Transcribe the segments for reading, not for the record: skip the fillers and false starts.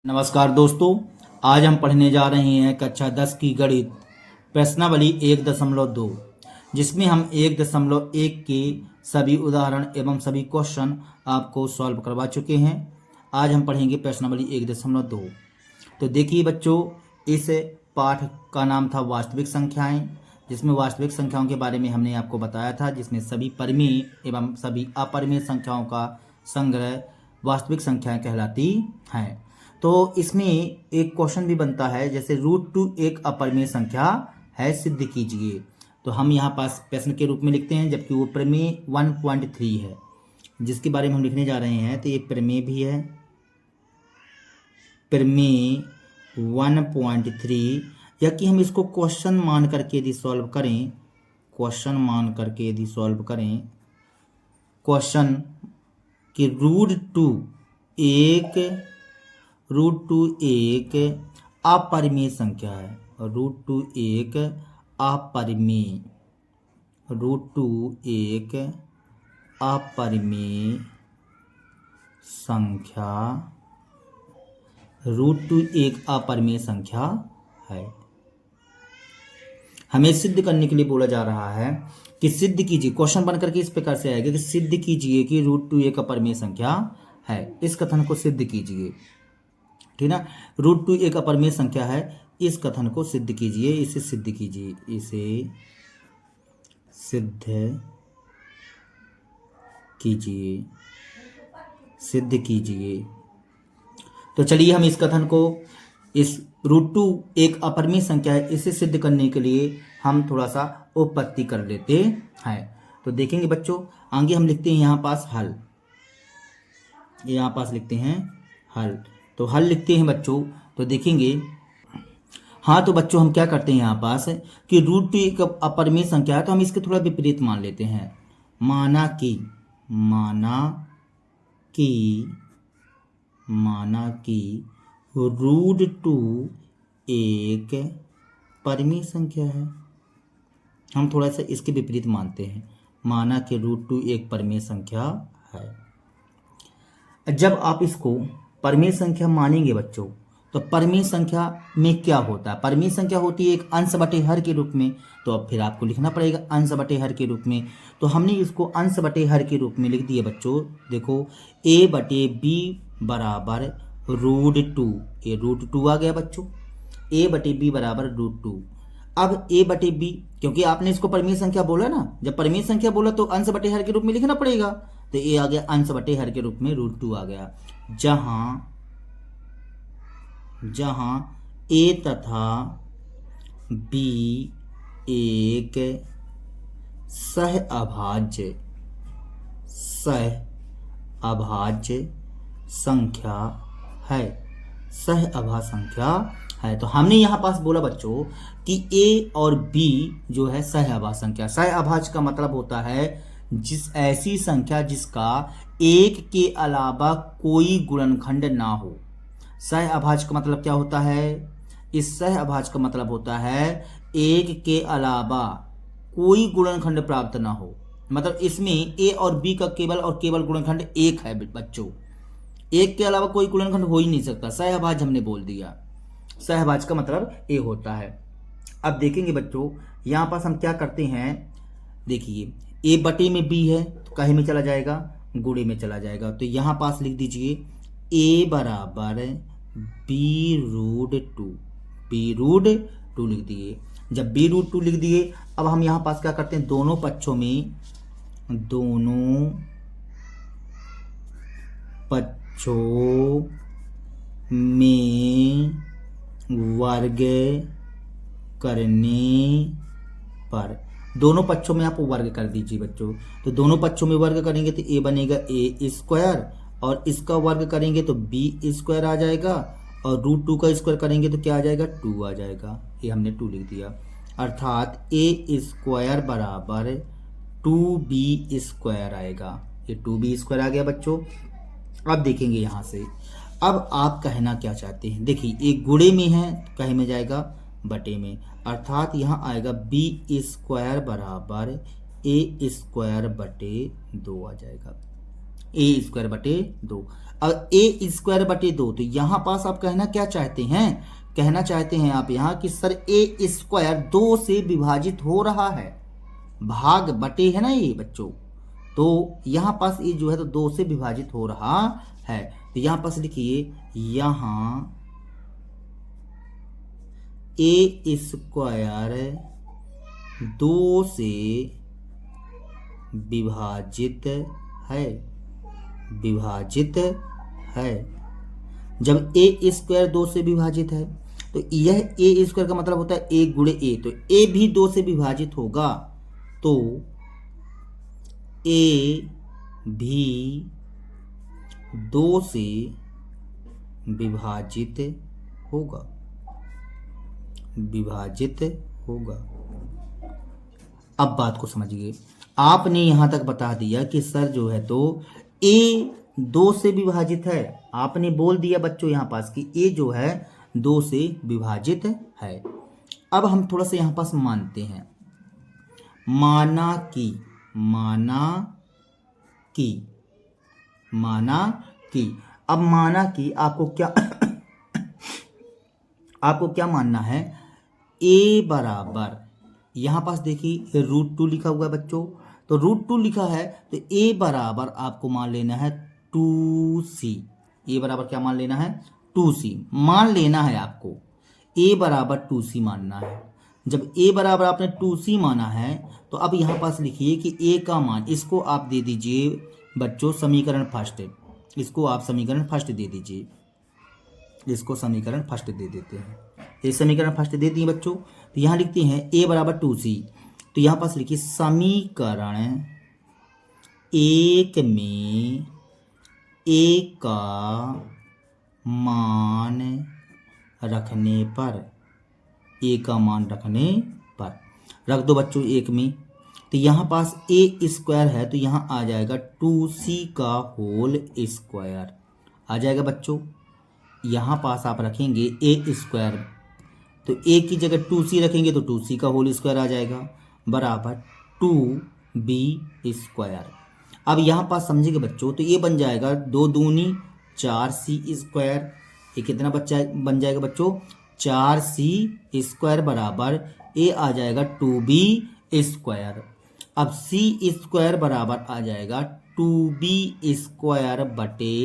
नमस्कार दोस्तों, आज हम पढ़ने जा रहे हैं कक्षा 10 की गणित प्रश्नावली 1.2, जिसमें हम 1.1 के सभी उदाहरण एवं सभी क्वेश्चन आपको सॉल्व करवा चुके हैं। आज हम पढ़ेंगे प्रश्नावली 1.2। तो देखिए बच्चों, इस पाठ का नाम था वास्तविक संख्याएं, जिसमें वास्तविक संख्याओं के बारे में हमने आपको बताया था, जिसमें सभी परिमेय एवं सभी अपरिमेय संख्याओं का संग्रह वास्तविक संख्याएं कहलाती हैं। तो इसमें एक क्वेश्चन भी बनता है, जैसे √2 एक अपरिमेय संख्या है, सिद्ध कीजिए। तो हम यहाँ पास प्रश्न के रूप में लिखते हैं, जबकि वो प्रमेय 1.3 है जिसके बारे में हम लिखने जा रहे हैं। तो ये प्रमेय भी है, प्रमेय 1.3, या कि हम इसको क्वेश्चन मान करके यदि सॉल्व करें, क्वेश्चन मान करके यदि सॉल्व करें, क्वेश्चन कि √2 एक अपरिमेय संख्या है, √2 एक अपरिमेय संख्या, √2 एक अपरिमेय संख्या है। हमें सिद्ध करने के लिए बोला जा रहा है कि सिद्ध कीजिए। क्वेश्चन बन करके इस प्रकार से आएगा कि सिद्ध कीजिए कि √2 एक अपरिमेय संख्या है। इस कथन को सिद्ध कीजिए, ठीक ना। √2 एक अपरिमेय संख्या है, इस कथन को सिद्ध कीजिए, इसे सिद्ध कीजिए, इसे सिद्ध कीजिए। तो चलिए हम इस कथन को, इस √2 एक अपरिमेय संख्या है, इसे सिद्ध करने के लिए हम थोड़ा सा उपपत्ति कर लेते हैं। तो देखेंगे बच्चों, आगे हम लिखते हैं यहाँ पास हल, यहाँ पास लिखते हैं हल। तो हल लिखते हैं बच्चों, तो देखेंगे, हाँ तो बच्चों हम क्या करते हैं यहाँ पास कि √2 एक अपरिमेय संख्या है, तो हम इसके थोड़ा विपरीत मान लेते हैं। माना कि √2 एक परिमेय संख्या है। हम थोड़ा सा इसके विपरीत मानते हैं, माना कि √2 एक परिमेय संख्या है। जब आप इसको परिमेय संख्या मानेंगे बच्चों, तो परिमेय संख्या में क्या होता है? परिमेय संख्या होती है एक अंश बटे हर के रूप में। तो अब फिर आपको लिखना पड़ेगा अंश बटे हर के रूप में। तो हमने इसको अंश बटे हर के रूप में लिख दिया बच्चों। देखो a/b बराबर √2, ये √2 आ गया बच्चों। a/b बराबर √2। अब a/b, क्योंकि आपने इसको परिमेय संख्या बोला ना, जब परिमेय संख्या बोला तो अंश बटे हर के रूप में लिखना पड़ेगा। तो a आ गया अंश बटे हर के रूप में, √2 आ गया। जहां a तथा b एक सहअभाज्य संख्या है, सहअभाज्य संख्या है। तो हमने यहाँ पास बोला बच्चों कि a और b जो है सहअभाज्य संख्या। सहअभाज्य का मतलब होता है ऐसी संख्या जिसका एक के अलावा कोई गुणनखंड ना हो। सहअभाज्य का मतलब क्या होता है? इस सहअभाज्य का मतलब होता है एक के अलावा कोई गुणनखंड प्राप्त ना हो। मतलब इसमें a और b का केवल गुणनखंड एक है बच्चों, एक के अलावा कोई गुणनखंड हो ही नहीं सकता। सहअभाज्य हमने बोल दिया, सहअभाज्य का मतलब a होता है। अब देखेंगे बच्चों, यहाँ पास हम क्या करते हैं, देखिए a बटे में b है तो काहे में चला जाएगा, गुणे में चला जाएगा। तो यहाँ पास लिख दीजिए a बराबर b√2 लिख दिए। जब b√2 लिख दिए, अब हम यहाँ पास क्या करते हैं, दोनों पक्षों में वर्ग करने पर, दोनों पक्षों में आप वर्ग कर दीजिए बच्चों। तो दोनों पक्षों में वर्ग करेंगे तो a बनेगा a², और इसका वर्ग करेंगे तो b² आ जाएगा, और √2 का स्क्वायर करेंगे तो क्या आ जाएगा, 2 आ जाएगा। ये हमने 2 लिख दिया, अर्थात a² बराबर 2b² आएगा। ये 2b² आ गया बच्चों। अब देखेंगे यहाँ से, अब आप कहना क्या चाहते हैं। देखिए एक गुणे में है तो कहे में जाएगा बटे में, अर्थात यहाँ आएगा b² बराबर a² बटे 2 आ जाएगा। ए स्क्वायर बटे 2। अब ए स्क्वायर बटे 2, तो यहाँ पास आप कहना क्या चाहते हैं, कहना चाहते हैं आप यहाँ कि सर ए स्क्वायर 2 से विभाजित हो रहा है, भाग बटे है ना ये बच्चों, तो यहाँ पास ये जो है तो 2 से विभाजित हो रहा है। तो यहाँ पास लिखिए, यहाँ ए स्क्वायर 2 से विभाजित है, विभाजित है। जब ए स्क्वायर 2 से विभाजित है तो यह ए स्क्वायर का मतलब होता है ए गुणे ए, तो ए भी 2 से विभाजित होगा, तो ए भी 2 से विभाजित होगा, विभाजित होगा। अब बात को समझिए, आपने यहां तक बता दिया कि सर जो है तो ए 2 से विभाजित है, आपने बोल दिया बच्चों यहां पास कि ए जो है 2 से विभाजित है। अब हम थोड़ा सा यहां पास मानते हैं, माना कि, माना कि, माना कि, अब माना कि आपको क्या आपको क्या मानना है, ए बराबर, यहां पास देखिए √2 लिखा हुआ है बच्चों, तो √2 लिखा है तो ए बराबर आपको मान लेना है 2c, ए बराबर क्या मान लेना है 2c मान लेना है आपको, ए बराबर 2c मानना है। जब ए बराबर आपने 2c माना है तो अब यहाँ पास लिखिए कि ए का मान, इसको आप दे दीजिए बच्चों समीकरण फर्स्ट, इसको आप समीकरण फर्स्ट दे दीजिए, इसको समीकरण फर्स्ट दे देते हैं, ये समीकरण फर्स्ट दे दिए बच्चों। तो यहाँ लिखते हैं ए बराबर 2c, तो यहाँ पास लिखिए समीकरण 1 में ए का मान रखने पर, ए का मान रखने पर रख दो बच्चों 1 में, तो यहाँ पास ए स्क्वायर है तो यहाँ आ जाएगा 2c का होल स्क्वायर आ जाएगा बच्चों। यहाँ पास आप रखेंगे ए स्क्वायर, तो ए की जगह 2c रखेंगे तो 2c का होल स्क्वायर आ जाएगा बराबर 2b स्क्वायर। अब यहाँ पास समझेंगे बच्चों, तो ये बन जाएगा 2 दूनी 4c स्क्वायर, ये कितना बच्चा बन जाएगा बच्चों 4c स्क्वायर बराबर ए आ जाएगा 2b स्क्वायर। अब c स्क्वायर बराबर आ जाएगा 2b स्क्वायर बटे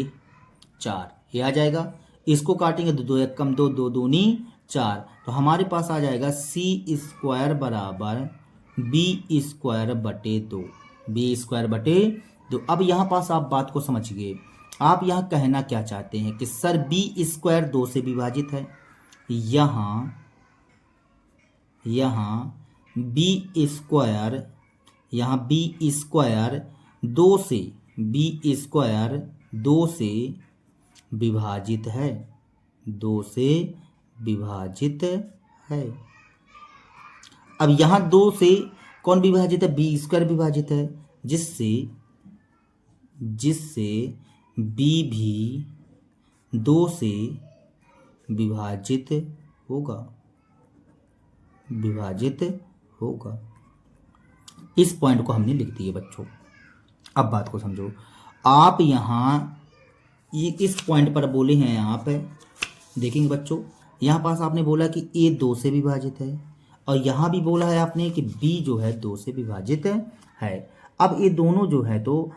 4, ये आ जाएगा, इसको काटेंगे तो 2 1 कम 2, 2 दूनी 4, तो हमारे पास आ जाएगा c स्क्वायर बराबर b स्क्वायर बटे 2, b स्क्वायर बटे 2। अब यहाँ पास आप बात को समझिए, आप यहाँ कहना क्या चाहते हैं कि सर b स्क्वायर 2 से विभाजित है, यहाँ b स्क्वायर, यहाँ b स्क्वायर 2 से, b स्क्वायर 2 से विभाजित है, 2 से विभाजित है। अब यहाँ 2 से कौन विभाजित है, बी स्क्वायर विभाजित है, जिससे b भी 2 से विभाजित होगा, विभाजित होगा। इस पॉइंट को हमने लिख दिया बच्चों। अब बात को समझो, आप यहाँ ये इस पॉइंट पर बोले हैं, आप देखेंगे बच्चों यहाँ पास आपने बोला कि ए 2 से विभाजित है, और यहाँ भी बोला है आपने कि बी जो है 2 से विभाजित है। अब ये दोनों जो है तो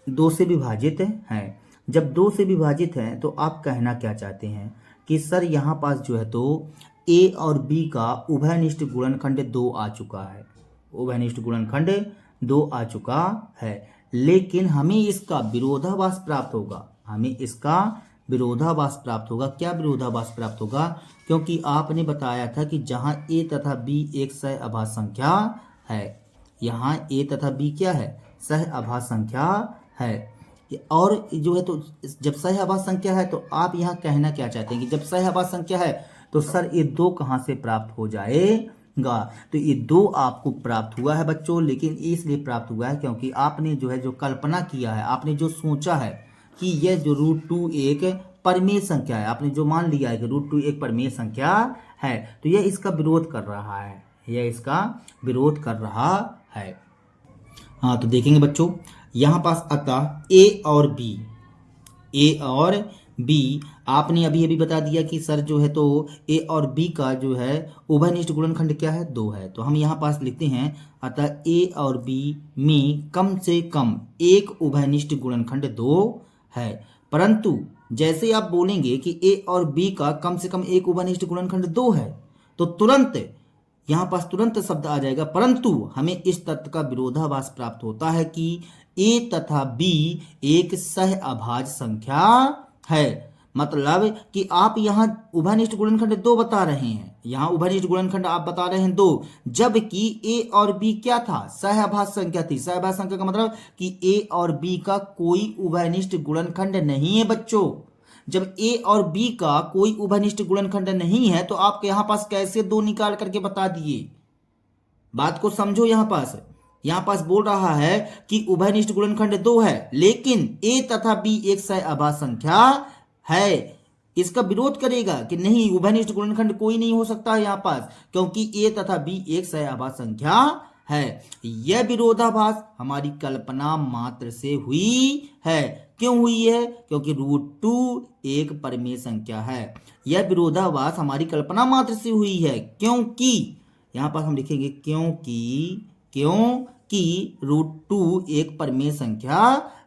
2 से विभाजित हैं। जब 2 से विभाजित हैं तो आप कहना क्या चाहते हैं कि सर यहाँ पास जो है तो ए और बी का उभयनिष्ठ गुणनखंड 2 आ चुका है, उभयनिष्ठ गुणनखंड 2 आ चुका है, लेकिन हमें इसका विरोधाभास प्राप्त होगा, हमें इसका विरोधाभास प्राप्त होगा। क्या विरोधाभास प्राप्त होगा, क्योंकि आपने बताया था कि जहां ए तथा बी एक सहअभाज्य संख्या है, यहाँ ए तथा बी क्या है, सहअभाज्य संख्या है। और जो है तो जब सहअभाज्य संख्या है तो आप यहाँ कहना क्या चाहते हैं कि जब सहअभाज्य संख्या है तो सर ये 2 कहाँ से प्राप्त हो जाएगा, तो ये 2 आपको प्राप्त हुआ है बच्चों, लेकिन इसलिए प्राप्त हुआ है क्योंकि आपने जो है जो कल्पना किया है, आपने जो सोचा है कि यह जो √2 एक परिमेय संख्या है, आपने जो मान लिया है कि √2 एक परिमेय संख्या है, तो यह इसका विरोध कर रहा है, यह इसका विरोध कर रहा है। हाँ तो देखेंगे बच्चों यहाँ पास अतः ए और बी आपने अभी अभी बता दिया कि सर जो है तो ए और बी का जो है उभयनिष्ठ गुणनखंड क्या है, 2 है। तो हम यहाँ पास लिखते हैं अतः ए और बी में कम से कम एक उभयनिष्ठ गुणनखंड 2 है। परंतु जैसे आप बोलेंगे कि ए और बी का कम से कम एक उभयनिष्ठ गुणनखंड 2 है तो तुरंत यहाँ पास तुरंत शब्द आ जाएगा, परंतु हमें इस तथ्य का विरोधाभास प्राप्त होता है कि ए तथा बी एक सह अभाज्य संख्या है। मतलब कि आप यहाँ उभयनिष्ठ गुणनखंड 2 बता रहे हैं, यहाँ उभयनिष्ठ गुणनखंड आप बता रहे हैं 2, जबकि ए और बी क्या था, सहअभाज्य संख्या थी। सहअभाज्य संख्या का मतलब कि ए और बी का कोई उभयनिष्ठ गुणनखंड नहीं है बच्चों। जब ए और बी का कोई उभयनिष्ठ गुणनखंड नहीं है तो आप यहाँ पास कैसे 2 निकाल करके बता दिए। बात को समझो। यहाँ पास बोल रहा है कि उभयनिष्ठ गुणनखंड 2 है, लेकिन ए तथा बी एक सहअभाज्य संख्या है। इसका विरोध करेगा कि नहीं, उभयनिष्ठ गुणनखंड कोई नहीं हो सकता है यहाँ पास, क्योंकि ए तथा बी एक सहअभाज्य संख्या है। यह विरोधाभास हमारी कल्पना मात्र से हुई है। क्यों हुई है? क्योंकि √2 एक परिमेय संख्या है। यह विरोधाभास हमारी कल्पना मात्र से हुई है, क्योंकि यहाँ पास हम लिखेंगे क्योंकि √2 एक परिमेय संख्या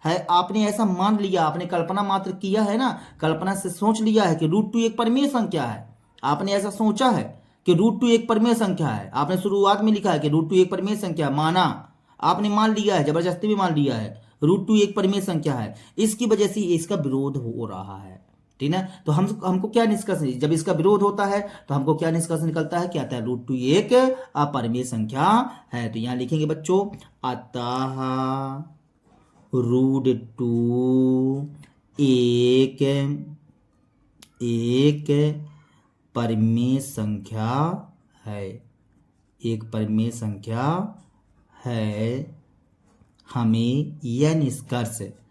है। आपने ऐसा मान लिया, आपने कल्पना मात्र किया है ना, कल्पना से सोच लिया है कि √2 एक परिमेय संख्या है। आपने ऐसा सोचा है कि √2 एक परिमेय संख्या है। आपने शुरुआत में लिखा है कि √2 एक परिमेय संख्या, माना, आपने मान लिया है, जबरदस्ती भी मान लिया है, √2 एक परिमेय संख्या है। इसकी वजह से इसका विरोध हो रहा है, ठीक है। तो हमको क्या निष्कर्ष, जब इसका विरोध होता है तो हमको क्या निष्कर्ष निकलता है, क्या आता है, √2 एक अपरिमेय संख्या है। तो यहां लिखेंगे बच्चों, अतः √2 एक परिमेय संख्या है, एक परिमेय संख्या है। हमें यह निष्कर्ष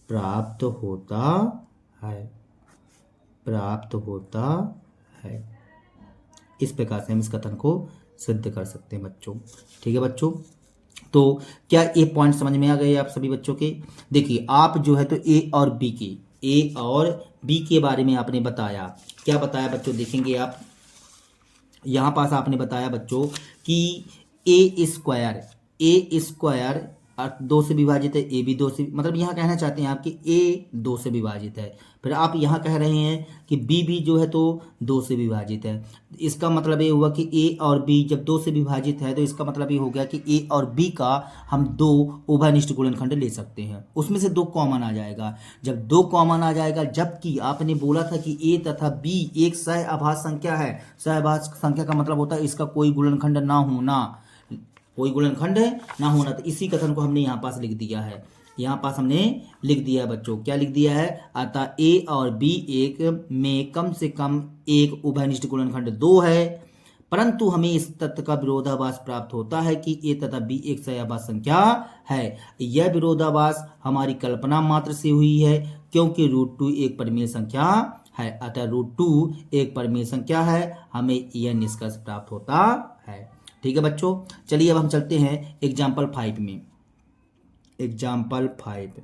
प्राप्त होता है। इस प्रकार से हम इस कथन को सिद्ध कर सकते हैं बच्चों, ठीक है बच्चों। तो क्या ये पॉइंट समझ में आ गए आप सभी बच्चों के? देखिए, आप जो है तो ए और बी के बारे में आपने बताया। क्या बताया बच्चों? देखेंगे आप, यहां पास आपने बताया बच्चों कि ए स्क्वायर 2 से विभाजित है, ए भी 2 से, मतलब यहाँ कहना चाहते हैं आप कि ए 2 से विभाजित है। फिर आप यहाँ कह रहे हैं कि बी भी जो है तो 2 से विभाजित है। इसका मतलब ये हुआ कि ए और बी जब 2 से विभाजित है तो इसका मतलब ये हो गया कि ए और बी का हम 2 उभयनिष्ठ गुणनखंड ले सकते हैं। उसमें से 2 कॉमन आ जाएगा। जब 2 कॉमन आ जाएगा, जबकि आपने बोला था कि ए तथा बी एक सहअभाज्य संख्या है। सहअभाज्य संख्या का मतलब होता है इसका कोई गुणनखंड ना होना, तो इसी कथन को हमने यहाँ पास लिख दिया है। यहाँ पास हमने लिख दिया है बच्चों, क्या लिख दिया है, अतः ए और बी एक में कम से कम एक उभयनिष्ठ गुणनखंड 2 है। परंतु हमें इस तथ्य का विरोधाभास प्राप्त होता है कि ए तथा बी एक सहअभाज्य संख्या है। यह विरोधाभास हमारी कल्पना मात्र से हुई है, क्योंकि √2 एक परिमेय संख्या है। अतः √2 एक परिमेय संख्या है। हमें यह निष्कर्ष प्राप्त होता है, ठीक है बच्चों। चलिए अब हम चलते हैं एग्जाम्पल 5 में। एग्जाम्पल 5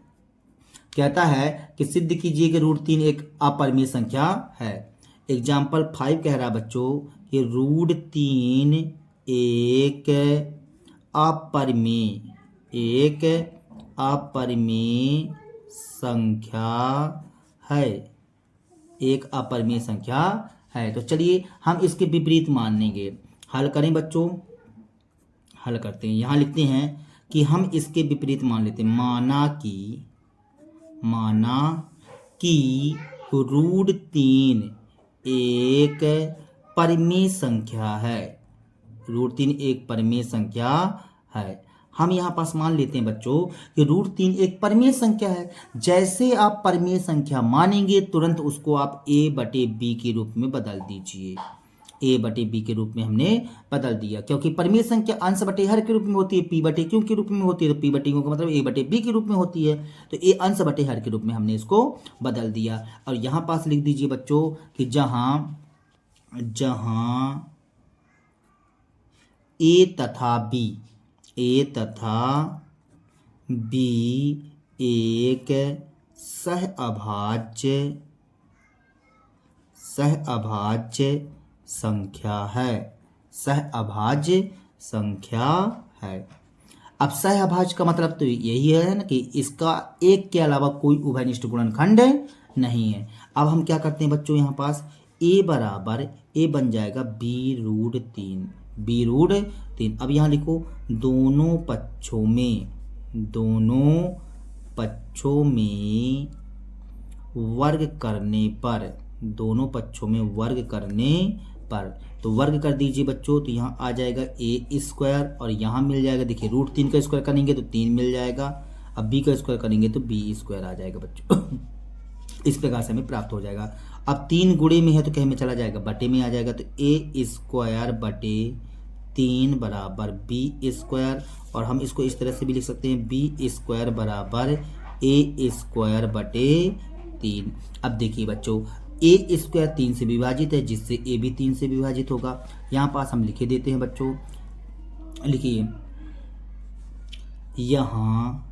कहता है कि सिद्ध कीजिए कि √3 एक अपरिमेय संख्या है। एग्जाम्पल 5 कह रहा है बच्चों कि √3 एक अपरिमेय संख्या है, एक अपरिमेय संख्या है। तो चलिए हम इसके विपरीत मान लेंगे। हल करें बच्चों, हल करते हैं। यहाँ लिखते हैं कि हम इसके विपरीत मान लेते हैं। माना कि √3 एक परिमेय संख्या है। √3 एक परिमेय संख्या है। हम यहाँ पास मान लेते हैं बच्चों कि √3 एक परिमेय संख्या है। जैसे आप परिमेय संख्या मानेंगे, तुरंत उसको आप a/b के रूप में बदल दीजिए। a/b के रूप में हमने बदल दिया, क्योंकि परिमेय संख्या अंश बटे हर के रूप में होती है, p/q के रूप में होती है। तो p/q का मतलब a/b के रूप में होती है। तो a अंश बटे हर के रूप में हमने इसको बदल दिया। और यहाँ पास लिख दीजिए बच्चों कि जहाँ जहां ए तथा बी एक सहअभाज्य संख्या है। अब सहअभाज्य का मतलब तो यही है ना कि इसका एक के अलावा कोई उभयनिष्ठ गुणनखंड नहीं है। अब हम क्या करते हैं बच्चों, यहाँ पास a बन जाएगा b√3। अब यहाँ लिखो दोनों पक्षों में वर्ग करने पर तो वर्ग कर दीजिए बच्चों, तो यहाँ आ जाएगा a² और यहाँ मिल जाएगा, देखिए √3 का स्क्वायर करेंगे तो 3 मिल जाएगा, अब b का स्क्वायर करेंगे तो b² आ जाएगा बच्चों। इस प्रकार से हमें प्राप्त हो जाएगा। अब 3 गुणे में है तो कहीं में चला जाएगा, बटे में आ जाएगा, तो a² बटे 3 बराबर b², और हम इसको इस तरह से भी लिख सकते हैं b² बराबर a² बटे 3। अब देखिए बच्चों a² 3 से विभाजित है, जिससे a भी 3 से विभाजित होगा। यहाँ पास हम लिखे देते हैं बच्चों, लिखिए यहाँ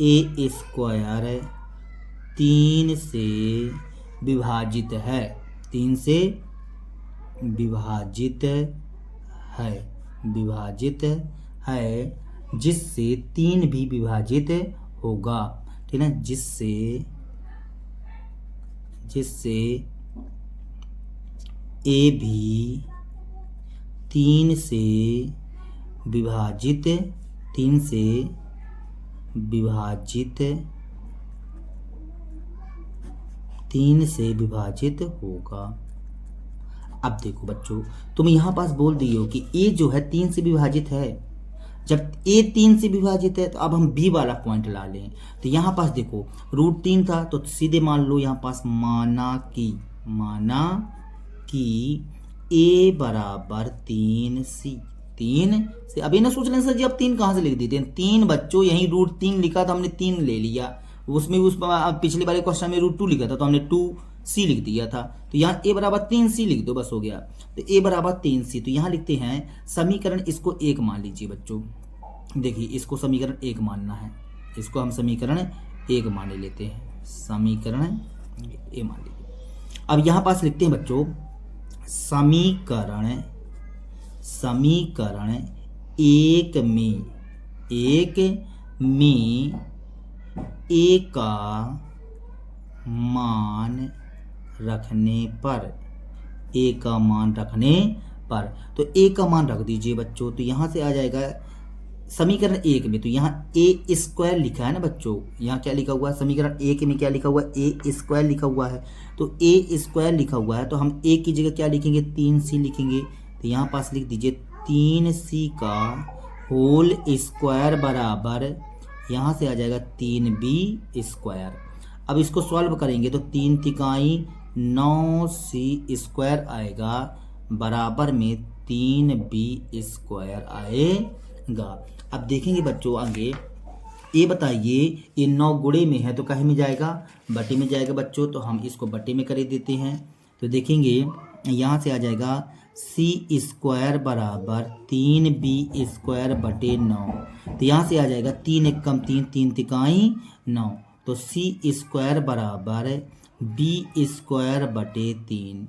a² 3 से विभाजित है, जिससे 3 भी विभाजित होगा, ठीक है, जिससे a भी 3 से विभाजित होगा। अब देखो बच्चों, तुम यहाँ पास बोल दिए हो कि a जो है 3 से विभाजित है। जब a 3 से विभाजित है तो अब हम b वाला पॉइंट ला लें, तो यहाँ पास देखो √3 था तो सीधे मान लो यहाँ पास माना कि a बराबर 3c। अब ये ना सोच लें सर जी अब 3 कहाँ से लिख देते हैं, 3 बच्चों यहीं √3 लिखा था हमने 3 ले लिया, उसमें उस पिछले वाले क्वेश्चन में √2 लिखा था तो हमने 2c लिख दिया था, तो यहाँ a बराबर 3c लिख दो, बस हो गया। तो a बराबर 3c, तो यहाँ लिखते हैं समीकरण, इसको 1 मान लीजिए बच्चों, देखिए इसको समीकरण 1 मानना है, इसको हम समीकरण 1 मान लेते हैं, समीकरण 1 मान लीजिए। अब यहाँ पास लिखते हैं बच्चों समीकरण 1 में a का मान रखने पर, तो a का मान रख दीजिए बच्चों, तो यहाँ से आ जाएगा समीकरण 1 में, तो यहाँ a² लिखा है ना बच्चों, यहाँ क्या लिखा हुआ है समीकरण 1 में, क्या लिखा हुआ है a² लिखा हुआ है, तो a² लिखा हुआ है तो हम a की जगह क्या लिखेंगे 3c लिखेंगे, तो यहाँ पास लिख दीजिए 3c का होल स्क्वायर बराबर, यहाँ से आ जाएगा 3b²। अब इसको सॉल्व करेंगे तो 3 तिकाई 9c² आएगा, बराबर में 3b² आएगा। अब देखेंगे बच्चों आगे, ये बताइए ये 9 गुणे में है तो कहीं में जाएगा, बटे में जाएगा बच्चों, तो हम इसको बटे में कर देते हैं, तो देखेंगे यहाँ से आ जाएगा c² बराबर 3b² बटे 9, तो यहाँ से आ जाएगा 3 × 3 3 तिकाई 9, तो c² बराबर b² बटे 3।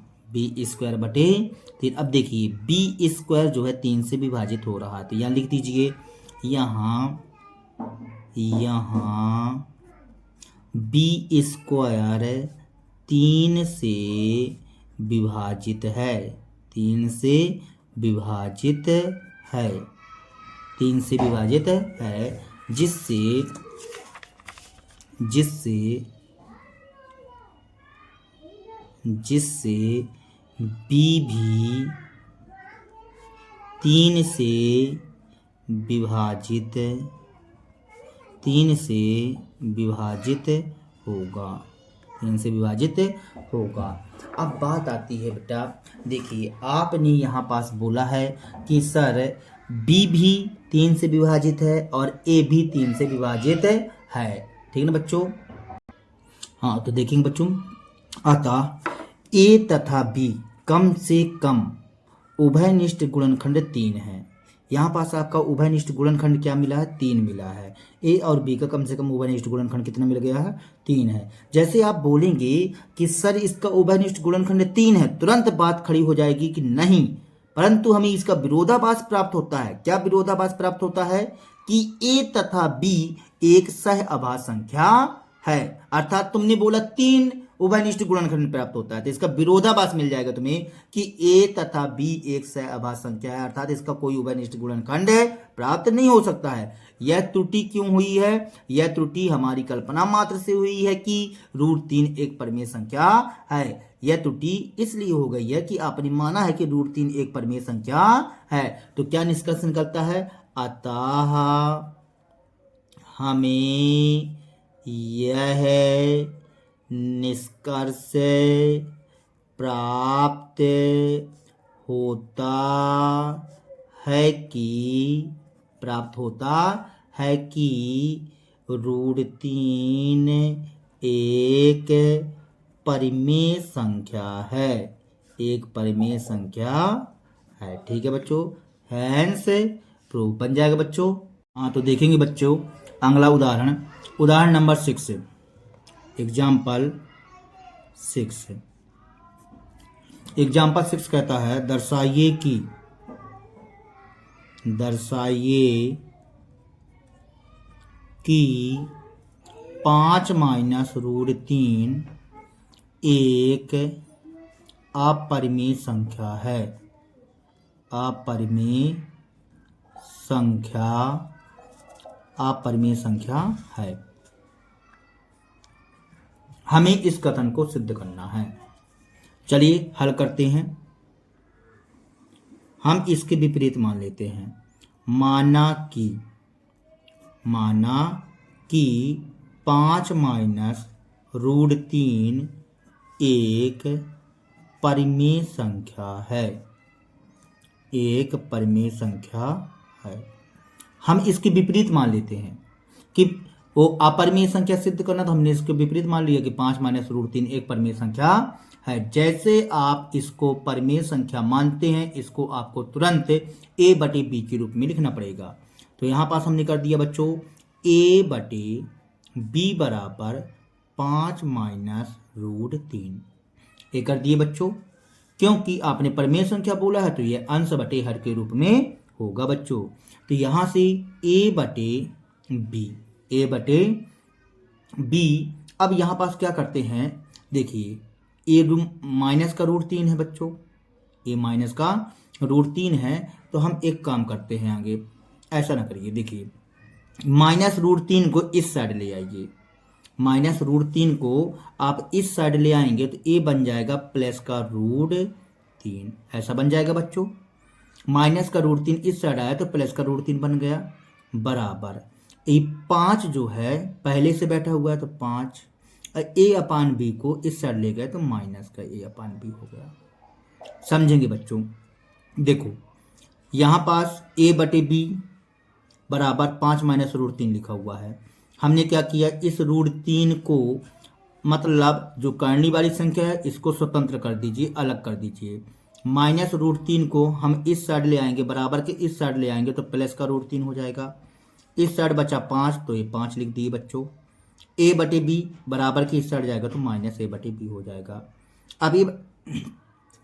अब देखिए b² जो है 3 से विभाजित हो रहा है, तो यहाँ लिख दीजिए यहाँ b² 3 से विभाजित है, 3 से विभाजित है, जिससे b भी 3 से विभाजित होगा। अब बात आती है बेटा, देखिए आपने यहाँ पास बोला है कि सर b भी 3 से विभाजित है और a भी 3 से विभाजित है, ठीक है ना बच्चों। हाँ तो देखेंगे बच्चों, अतः ए तथा बी कम से कम उभयनिष्ठ गुणनखंड 3 है। यहाँ पास आपका उभयनिष्ठ गुणनखंड क्या मिला है? 3 मिला है। ए और बी का कम से कम उभयनिष्ठ गुणनखंड कितना मिल गया है? 3 है। जैसे आप बोलेंगे कि सर इसका उभयनिष्ठ गुणनखंड 3 है, तुरंत बात खड़ी हो जाएगी कि नहीं, परंतु हमें इसका विरोधाभास प्राप्त होता है। क्या विरोधाभास प्राप्त होता है? कि ए तथा बी एक सह अभाज्य संख्या है। अर्थात तुमने बोला 3 उभयनिष्ठ गुणनखंड प्राप्त होता है, तो इसका विरोधाभास मिल जाएगा तुम्हें कि ए तथा बी एक सह अभाज्य संख्या है, अर्थात इसका कोई उभयनिष्ठ गुणनखंड प्राप्त नहीं हो सकता है। यह त्रुटि क्यों हुई है? यह त्रुटि हमारी कल्पना मात्र से हुई है कि √3 एक परिमेय संख्या है। यह त्रुटि इसलिए हो गई है कि आपने माना है कि √3 एक परिमेय संख्या है। तो क्या निष्कर्ष निकलता है? अतः हमें यह निष्कर्ष प्राप्त होता है कि √3 एक परिमेय संख्या है, एक परिमेय संख्या है। ठीक है बच्चों, हैंस प्रूफ बन जाएगा बच्चों। हाँ, तो देखेंगे बच्चों अगला उदाहरण नंबर 6, एग्जाम्पल 6 कहता है दर्शाइए कि 5 - √3 एक अपरिमेय संख्या है। अपरिमेय संख्या है। हमें इस कथन को सिद्ध करना है। चलिए हल करते हैं। हम इसके विपरीत मान लेते हैं। माना कि 5 - √3 एक परिमेय संख्या है, एक परिमेय संख्या है। हम इसके विपरीत मान लेते हैं कि वो अपरिमेय संख्या सिद्ध करना, तो हमने इसके विपरीत मान लिया कि 5 - √3 एक परिमेय संख्या है। जैसे आप इसको परिमेय संख्या मानते हैं, इसको आपको तुरंत a/b के रूप में लिखना पड़ेगा। तो यहाँ पास हमने कर दिया बच्चों a/b बराबर 5 - √3 ये कर दिए बच्चों। क्योंकि आपने परिमेय संख्या बोला है तो ये अंश बटे हर के रूप में होगा बच्चों। तो यहाँ से a/b अब यहाँ पास क्या करते हैं, देखिए a माइनस का √3 है बच्चों, a माइनस का √3 है। तो हम एक काम करते हैं आगे, ऐसा ना करिए, देखिए -√3 को इस साइड ले आइए, -√3 को आप इस साइड ले आएंगे तो a बन जाएगा प्लस का √3, ऐसा बन जाएगा बच्चों। माइनस का √3 इस साइड आया तो प्लस का √3 बन गया, बराबर ये 5 जो है पहले से बैठा हुआ है तो 5, a/b को इस साइड ले गए तो माइनस का a/b हो गया। समझेंगे बच्चों, देखो यहाँ पास a/b बराबर 5 - √3 लिखा हुआ है। हमने क्या किया, इस √3 को मतलब जो करने वाली संख्या है इसको स्वतंत्र कर दीजिए, अलग कर दीजिए। -√3 को हम इस साइड ले आएंगे, बराबर के इस साइड ले आएंगे तो प्लस का √3 हो जाएगा। इस साइड बचा 5 तो ये 5 लिख दिए बच्चों। a/b बराबर के इस साइड जाएगा तो -a/b हो जाएगा। अब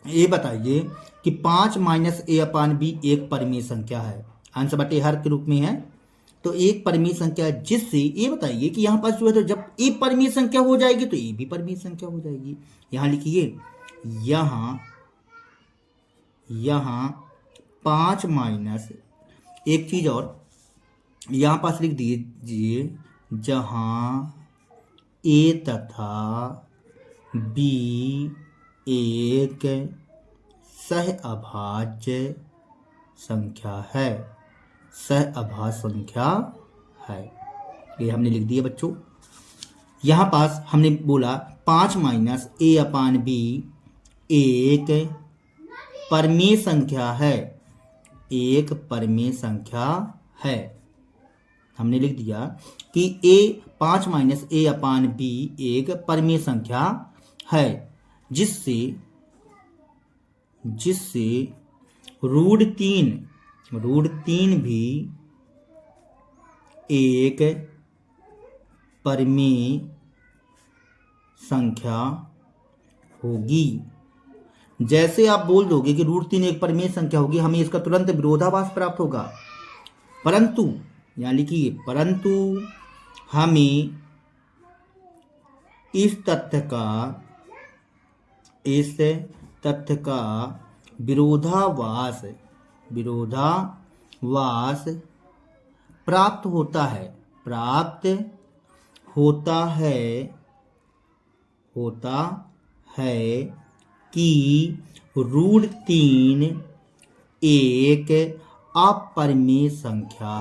ये बताइए कि 5 - a/b एक परिमेय संख्या है, अंश बटे हर के रूप में है, तो एक परिमेय संख्या है, जिससे ये बताइए कि यहाँ पास जो है तो जब ए परिमेय संख्या हो जाएगी तो ए भी परिमेय संख्या हो जाएगी। यहाँ लिखिए, यहाँ 5 माइनस एक चीज और यहाँ पास लिख दीजिए, जहाँ ए तथा बी एक सह अभाज्य संख्या है, सह अभाज्य संख्या है। ये हमने लिख दिया बच्चों। यहाँ पास हमने बोला 5 - a/b एक परिमेय संख्या है, एक परिमेय संख्या है। हमने लिख दिया कि 5 - a/b एक परिमेय संख्या है। जिससे जिससे √3 भी एक परिमेय संख्या होगी। जैसे आप बोल दोगे कि √3 एक परिमेय संख्या होगी, हमें इसका तुरंत विरोधाभास प्राप्त होगा। परंतु यहाँ लिखिए, परंतु हमें इस तथ्य का विरोधाभास प्राप्त होता है कि √3 एक अपरिमेय संख्या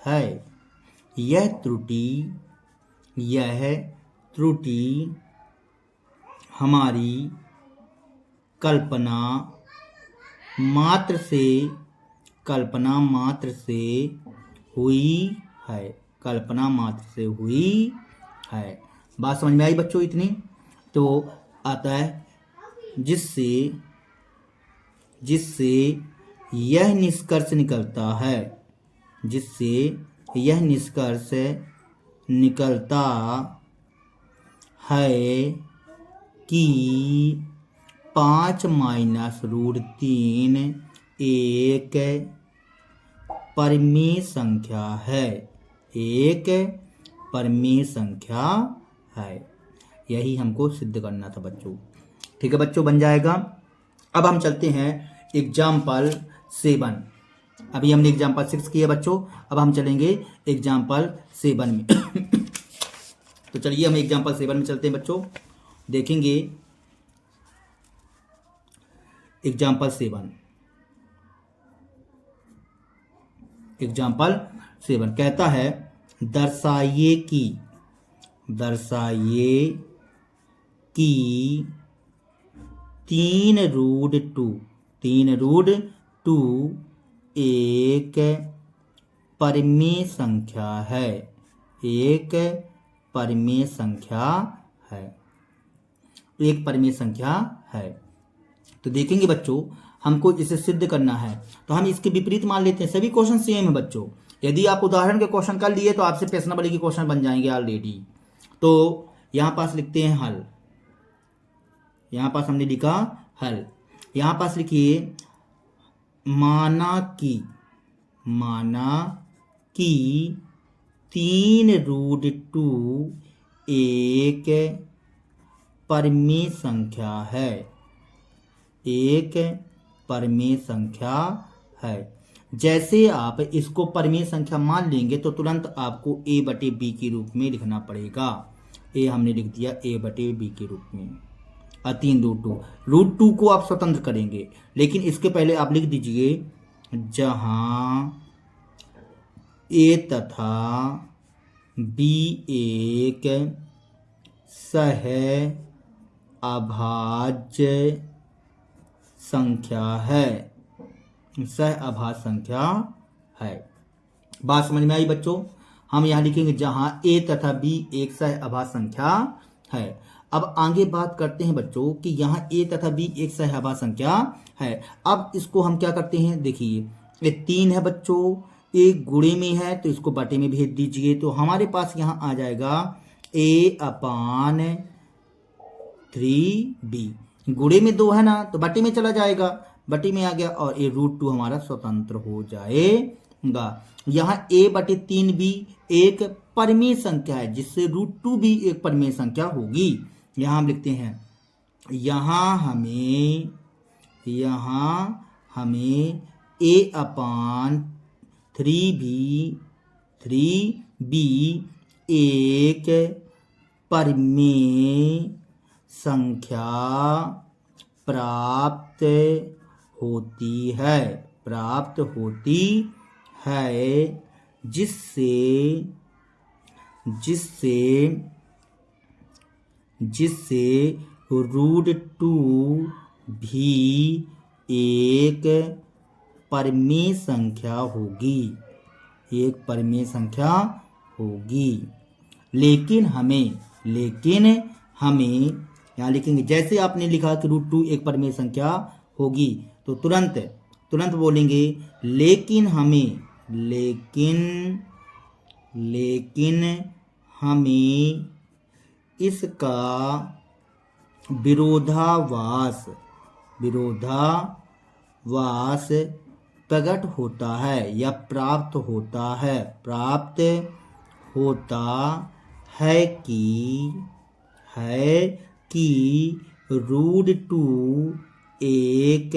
है। यह त्रुटि हमारी कल्पना मात्र से हुई है। बात समझ में आई बच्चों इतनी? तो आता है जिससे यह निष्कर्ष निकलता है कि 5 - √3 एक परिमेय संख्या है। यही हमको सिद्ध करना था बच्चों। ठीक है बच्चों, बन जाएगा। अब हम चलते हैं एग्जाम्पल 7। अभी हमने एग्जाम्पल 6 किया बच्चों, अब हम चलेंगे एग्जाम्पल 7 में। तो चलिए हम एग्जाम्पल 7 में चलते हैं बच्चों। देखेंगे एग्जाम्पल 7 कहता है, दर्शाइए कि 3√2 एक परिमेय संख्या है। तो देखेंगे बच्चों, हमको इसे सिद्ध करना है, तो हम इसके विपरीत मान लेते हैं। सभी क्वेश्चन सेम है बच्चों। यदि आप उदाहरण के क्वेश्चन कर लिए तो आपसे प्रश्नावली के क्वेश्चन बन जाएंगे ऑलरेडी। तो यहां पास लिखते हैं हल। यहां पास हमने लिखा हल। यहां पास लिखिए, माना कि 3√2 एक परिमेय संख्या है। जैसे आप इसको परिमेय संख्या मान लेंगे तो तुरंत आपको a/b के रूप में लिखना पड़ेगा। ए हमने लिख दिया a/b के रूप में। 3√2 को आप स्वतंत्र करेंगे, लेकिन इसके पहले आप लिख दीजिए, जहां a तथा b एक सहअभाज्य संख्या है। बात समझ में आई बच्चों? हम यहां लिखेंगे जहां a तथा b एक सहअभाज्य संख्या है। अब आगे बात करते हैं बच्चों कि यहाँ a तथा b एक सहअभाज्य संख्या है। अब इसको हम क्या करते हैं, देखिए ये 3 है बच्चों, एक गुणे में है तो इसको बटे में भेज दीजिए। तो हमारे पास यहाँ आ जाएगा a/3b। गुणे में 2 है ना, तो बटे में चला जाएगा, बटे में आ गया, और a√2 हमारा स्वतंत्र हो जाएगा। यहाँ a/3b एक परिमेय संख्या है, जिससे √2 भी एक परिमेय संख्या होगी। यहाँ हम लिखते हैं, यहाँ हमें a/3b एक परिमेय संख्या प्राप्त होती है, जिससे √2 भी एक परिमेय संख्या होगी। लेकिन हमें लेकिन हमें यहाँ लिखेंगे, जैसे आपने लिखा कि √2 एक परिमेय संख्या होगी तो तुरंत बोलेंगे लेकिन हमें इसका विरोधाभास प्रकट होता है या प्राप्त होता है कि √2 एक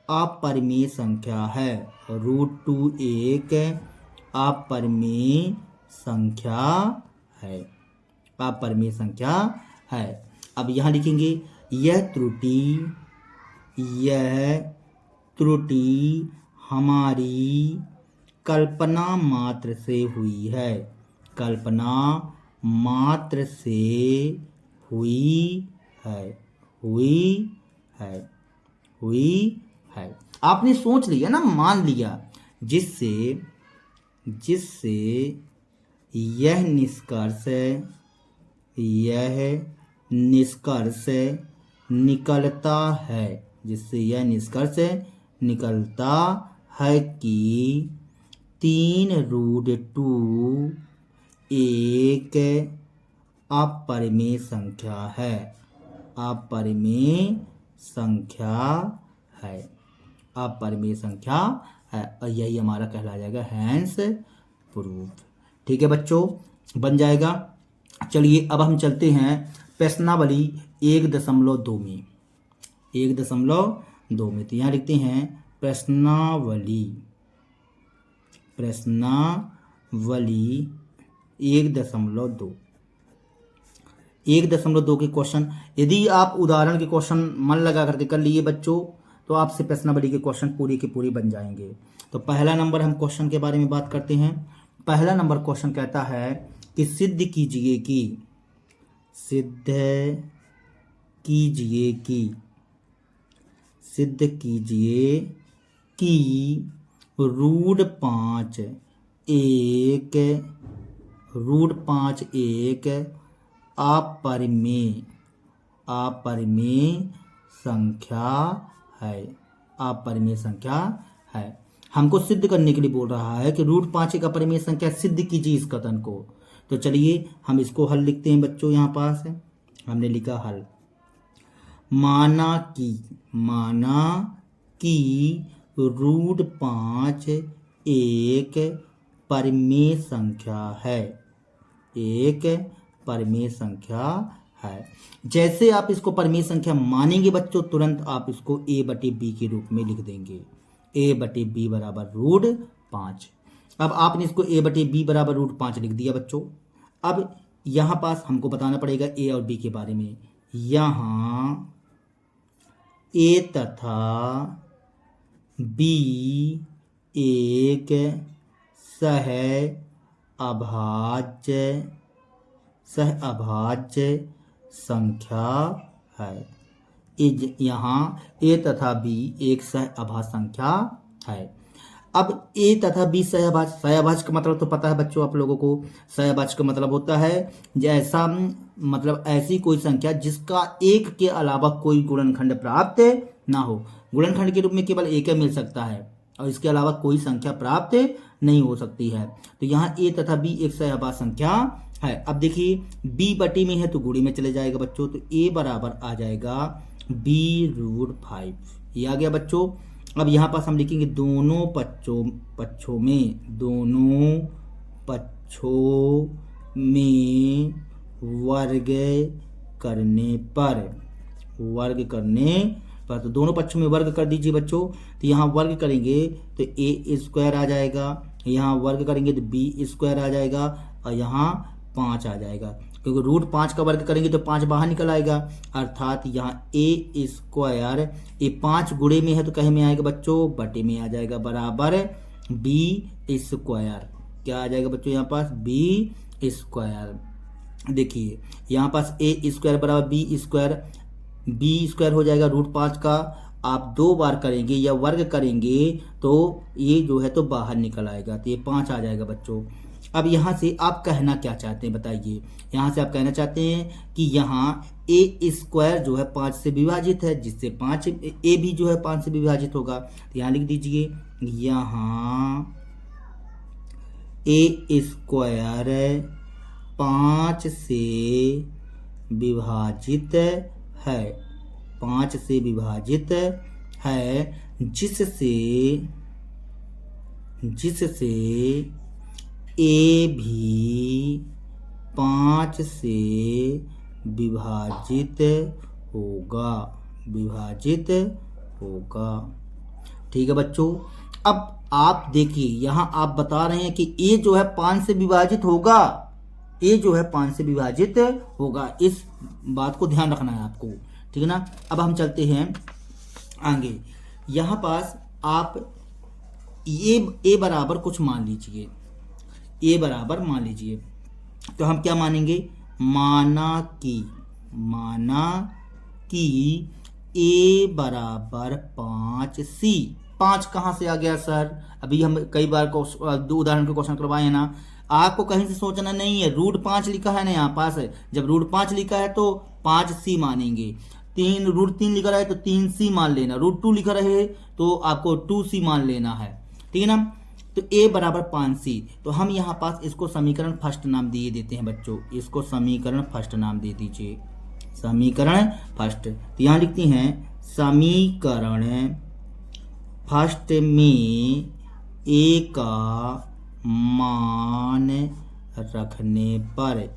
अपरिमेय संख्या है। √2 एक अपरिमेय संख्या है। अब यहाँ लिखेंगे यह त्रुटि हमारी कल्पना मात्र से हुई है। आपने सोच लिया ना, मान लिया, जिससे यह निष्कर्ष निकलता है कि 3√2 एक अपरिमेय संख्या है और यही हमारा कहला जाएगा हैंस प्रूफ। ठीक है बच्चों, बन जाएगा। चलिए अब हम चलते हैं प्रश्नावली 1.2 में। 1.2 में तो यहाँ लिखते हैं प्रश्नावली 1.2। 1.2 के क्वेश्चन, यदि आप उदाहरण के क्वेश्चन मन लगा करके कर लिए बच्चों तो आपसे प्रश्नावली के क्वेश्चन पूरी के पूरी बन जाएंगे। तो पहला नंबर हम क्वेश्चन के बारे में बात करते हैं। पहला नंबर क्वेश्चन कहता है कि सिद्ध कीजिए कि √5 एक अपरिमेय संख्या है। हमको सिद्ध करने के लिए बोल रहा है कि √5 एक अपरिमेय संख्या, सिद्ध कीजिए इस कथन को। तो चलिए हम इसको हल लिखते हैं बच्चों। यहाँ पास है, हमने लिखा हल। माना कि √5 एक परिमेय संख्या है। जैसे आप इसको परिमेय संख्या मानेंगे बच्चों, तुरंत आप इसको a/b के रूप में लिख देंगे। a/b बराबर √5। अब आपने इसको a/b बराबर √5 लिख दिया बच्चों। अब यहाँ पास हमको बताना पड़ेगा a और b के बारे में। यहाँ a तथा b एक सह अभाज्य संख्या है। यहाँ a तथा b एक सह अभाज्य संख्या है। अब a तथा b सहअभाज्य का मतलब तो पता है बच्चों आप लोगों को। सहअभाज्य का मतलब होता है जैसा मतलब ऐसी कोई संख्या जिसका एक के अलावा कोई गुणनखंड प्राप्त ना हो। गुणनखंड के रूप में केवल एक ही मिल सकता है और इसके अलावा कोई संख्या प्राप्त नहीं हो सकती है। तो यहाँ a तथा b एक सहअभाज्य संख्या है। अब देखिए b बटी में है तो गुणी में चले जाएगा बच्चों, तो a बराबर आ जाएगा b√5। ये आ गया बच्चों। अब यहाँ पास हम लिखेंगे दोनों पक्षों में वर्ग करने पर तो दोनों पक्षों में वर्ग कर दीजिए बच्चों। तो यहाँ वर्ग करेंगे तो a² आ जाएगा, यहाँ वर्ग करेंगे तो b² आ जाएगा और यहाँ 5 आ जाएगा, क्योंकि √5 का वर्ग करेंगे तो 5 बाहर निकल आएगा। अर्थात यहाँ a² ये 5 गुणे में है तो कहे में आएगा बच्चों, बटे में आ जाएगा, बराबर b²। क्या आ जाएगा बच्चों यहाँ पास b²। देखिए यहाँ पास a² बराबर b² हो जाएगा। √5 का आप 2 बार करेंगे या वर्ग करेंगे तो ये जो है तो बाहर निकल आएगा, तो ये 5 आ जाएगा बच्चों। अब यहाँ से आप कहना क्या चाहते हैं बताइए। यहाँ से आप कहना चाहते हैं कि यहाँ ए स्क्वायर जो है 5 से विभाजित है, जिससे 5 ए भी जो है 5 से विभाजित होगा। तो यहाँ लिख दीजिए, यहाँ ए स्क्वायर 5 से विभाजित है, 5 से विभाजित है, जिससे ए भी 5 से विभाजित होगा। ठीक है बच्चों। अब आप देखिए, यहाँ आप बता रहे हैं कि ए जो है 5 से विभाजित होगा, ए जो है 5 से विभाजित होगा। इस बात को ध्यान रखना है आपको, ठीक है ना। अब हम चलते हैं आगे। यहाँ पास आप ए बराबर कुछ मान लीजिए, ए बराबर मान लीजिए, तो हम क्या मानेंगे, माना कि ए बराबर 5C। 5 कहाँ से आ गया सर? अभी हम कई बार दो उदाहरण के क्वेश्चन करवाए हैं ना, आपको कहीं से सोचना नहीं है। √5 लिखा है ना यहाँ पास, जब √5 लिखा है तो 5C मानेंगे। √3 लिखा रहे तो 3C मान लेना, √2 लिखा रहे तो आपको 2C मान लेना है, ठीक है ना। तो a बराबर 5C, तो हम यहाँ पास इसको समीकरण फर्स्ट नाम दिए देते हैं बच्चों, इसको समीकरण फर्स्ट नाम दे दीजिए, समीकरण फर्स्ट। तो यहाँ लिखते हैं समीकरण फर्स्ट में a का मान रखने पर,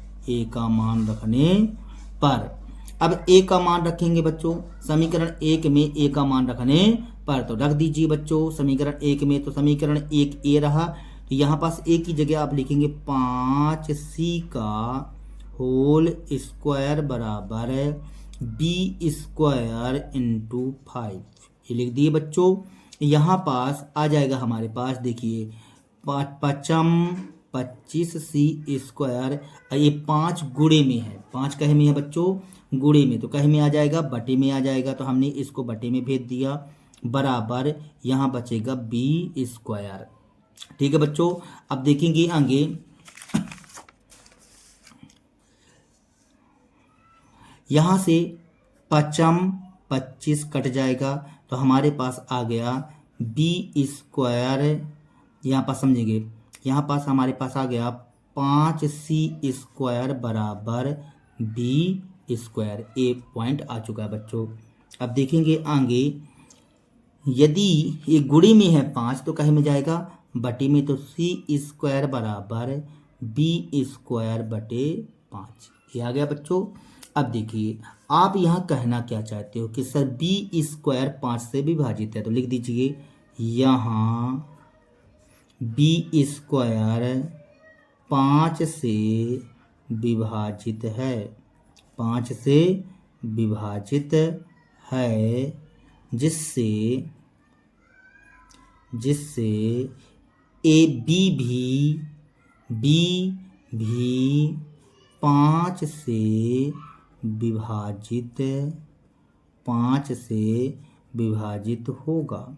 अब a का मान रखेंगे बच्चों समीकरण 1 में, a का मान रखने पर, तो रख दीजिए बच्चों समीकरण 1 में। तो समीकरण 1 a रहा, तो यहाँ पास a की जगह आप लिखेंगे 5C का होल स्क्वायर बराबर b स्क्वायर इंटू 5, ये लिख दिए बच्चों। यहाँ पास आ जाएगा हमारे पास, देखिए 25C स्क्वायर, ये 5 गुणे में है, 5 कहे में है बच्चों, गुणे में, तो कहे में आ जाएगा, बटे में आ जाएगा, तो हमने इसको बटे में भेज दिया, बराबर यहाँ बचेगा b स्क्वायर। ठीक है बच्चों। अब देखेंगे आगे, यहाँ से 25 कट जाएगा, तो हमारे पास आ गया b स्क्वायर, यहाँ पास समझेंगे, यहाँ पास हमारे पास आ गया 5C स्क्वायर बराबर b स्क्वायर, ए पॉइंट आ चुका है बच्चों। अब देखेंगे आगे, यदि ये गुणे में है 5 तो कहे में जाएगा, बटे में, तो C स्क्वायर बराबर b स्क्वायर बटे 5, ये आ गया बच्चों। अब देखिए आप यहाँ कहना क्या चाहते हो कि सर b स्क्वायर 5 से विभाजित है, तो लिख दीजिए यहाँ b स्क्वायर 5 से विभाजित है, 5 से विभाजित है, जिससे ए बी भी 5 से विभाजित होगा।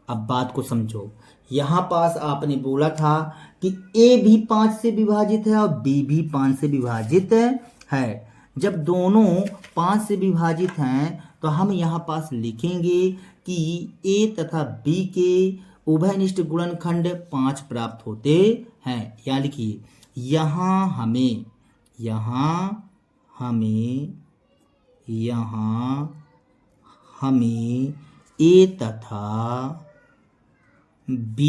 अब बात को समझो, यहाँ पास आपने बोला था कि a भी 5 से विभाजित है और b भी 5 से विभाजित है। जब दोनों 5 से विभाजित हैं तो हम यहाँ पास लिखेंगे कि a तथा b के उभयनिष्ठ गुणनखंड 5 प्राप्त होते हैं। यहाँ लिखिए, यहाँ हमें a तथा b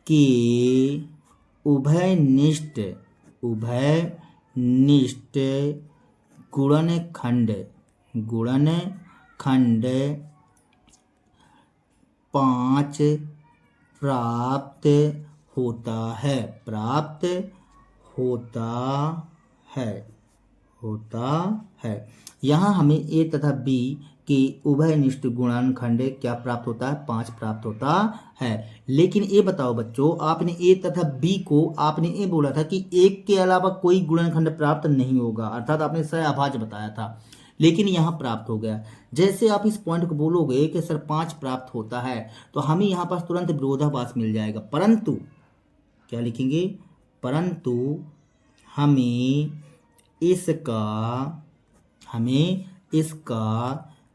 के उभयनिष्ठ गुणनखंड 5 प्राप्त होता है। यहाँ हमें a तथा b के उभयनिष्ठ गुणनखंड क्या प्राप्त होता है, 5 प्राप्त होता है। लेकिन ये बताओ बच्चों, आपने a तथा b को, आपने ये बोला था कि एक के अलावा कोई गुणनखंड प्राप्त नहीं होगा, अर्थात आपने सहअभाज्य बताया था, लेकिन यहाँ प्राप्त हो गया। जैसे आप इस पॉइंट को बोलोगे कि सर 5 प्राप्त होता है, तो हमें यहाँ पास तुरंत विरोधाभास मिल जाएगा, परंतु क्या लिखेंगे, परंतु हमें इसका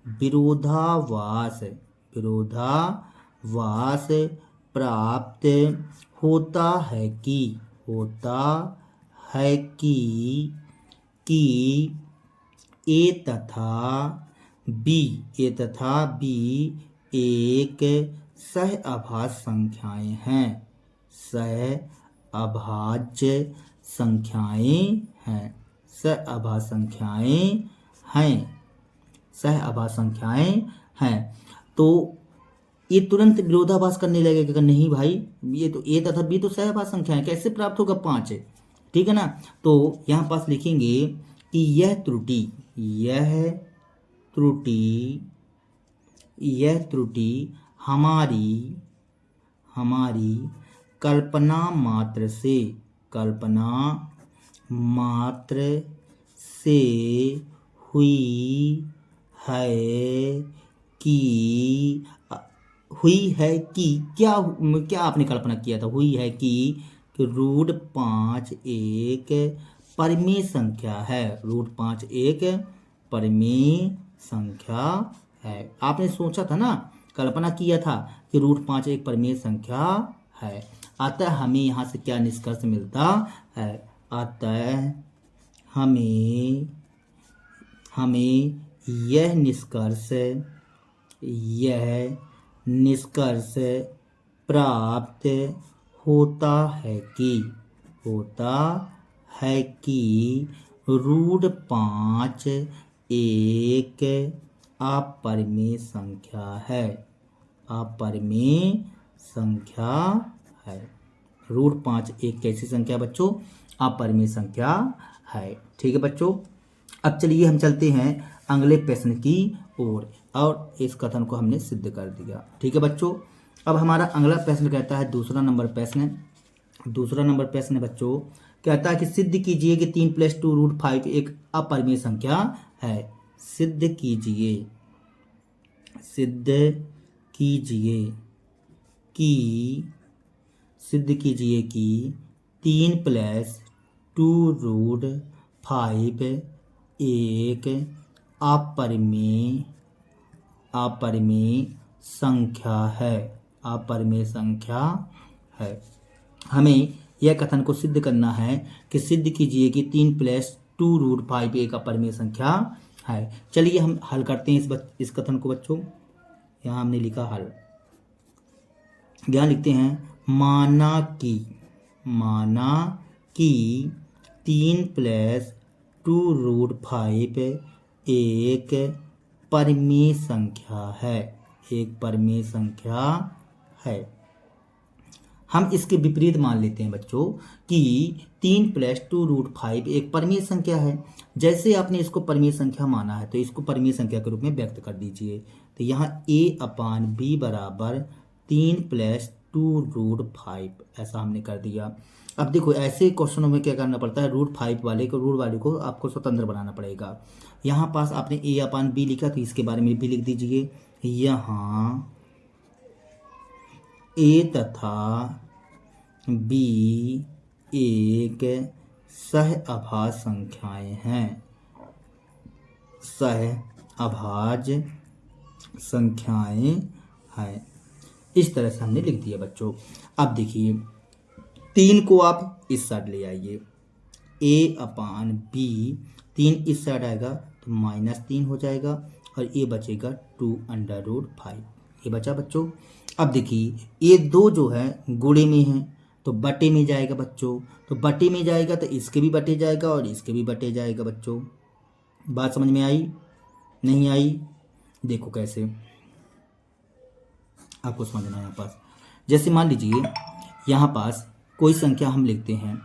विरोधाभास प्राप्त होता है कि ए तथा बी एक सह अभाज्य संख्याएं हैं। सह अभाज्य संख्याएं हैं। तो ये तुरंत विरोधाभास करने लगेगा कि नहीं भाई, ये तो ए तथा बी तो सह अभाज्य संख्याएं, कैसे प्राप्त होगा 5 है, ठीक है ना। तो यहाँ पास लिखेंगे कि यह त्रुटि हमारी कल्पना मात्र से हुई है कि क्या आपने कल्पना किया था, हुई है कि रूट 5 एक परिमेय संख्या है। आपने सोचा था ना, कल्पना किया था कि रूट 5 एक परिमेय संख्या है। अतः हमें यहाँ से क्या निष्कर्ष मिलता है, अतः हमें यह निष्कर्ष प्राप्त होता है कि रूट 5 एक अपरिमेय संख्या है। रूट 5 एक कैसी संख्या बच्चों, अपरिमेय संख्या है। ठीक है बच्चों, अब चलिए हम चलते हैं अगले प्रश्न की ओर, और इस कथन को हमने सिद्ध कर दिया। ठीक है बच्चों, अब हमारा अगला प्रश्न कहता है दूसरा नंबर प्रश्न बच्चों कहता है कि सिद्ध कीजिए कि 3 + 2 रूट 5 एक अपरिमेय संख्या है। सिद्ध कीजिए कि 3 + 2 रूट 5 एक अपरिमेय संख्या है। हमें यह कथन को सिद्ध करना है कि सिद्ध कीजिए कि 3 + 2 रूट 5 एक अपरिमेय संख्या है। चलिए हम हल करते हैं इस कथन को बच्चों। यहाँ हमने लिखा हल, यहाँ लिखते हैं माना कि 3 + 2 रूट 5 एक परिमेय संख्या है। हम इसके विपरीत मान लेते हैं बच्चों कि 3 + 2 रूट 5 एक परिमेय संख्या है। जैसे आपने इसको परिमेय संख्या माना है तो इसको परिमेय संख्या के रूप में व्यक्त कर दीजिए। तो यहाँ a/b बराबर 3 + 2 रूट 5 ऐसा हमने कर दिया। अब देखो ऐसे क्वेश्चनों में क्या करना पड़ता है, रूट वाले को आपको स्वतंत्र बनाना पड़ेगा। यहाँ पास आपने a/b लिखा तो इसके बारे में भी लिख दीजिए। यहाँ a तथा b एक सह अभाज्य संख्याएं हैं। इस तरह से हमने लिख दिया बच्चों। अब देखिए 3 को आप इस साइड ले आइए, a/b 3 इस साइड आएगा तो -3 हो जाएगा और ये बचेगा 2√5 ये बचा बच्चों। अब देखिए ये 2 जो है गुणे में है तो बटे में जाएगा बच्चों, तो बटे में जाएगा तो इसके भी बटे जाएगा और इसके भी बटे जाएगा बच्चों। बात समझ में आई नहीं आई? देखो कैसे आपको समझना है। यहाँ पास जैसे मान लीजिए यहाँ पास कोई संख्या हम लिखते हैं,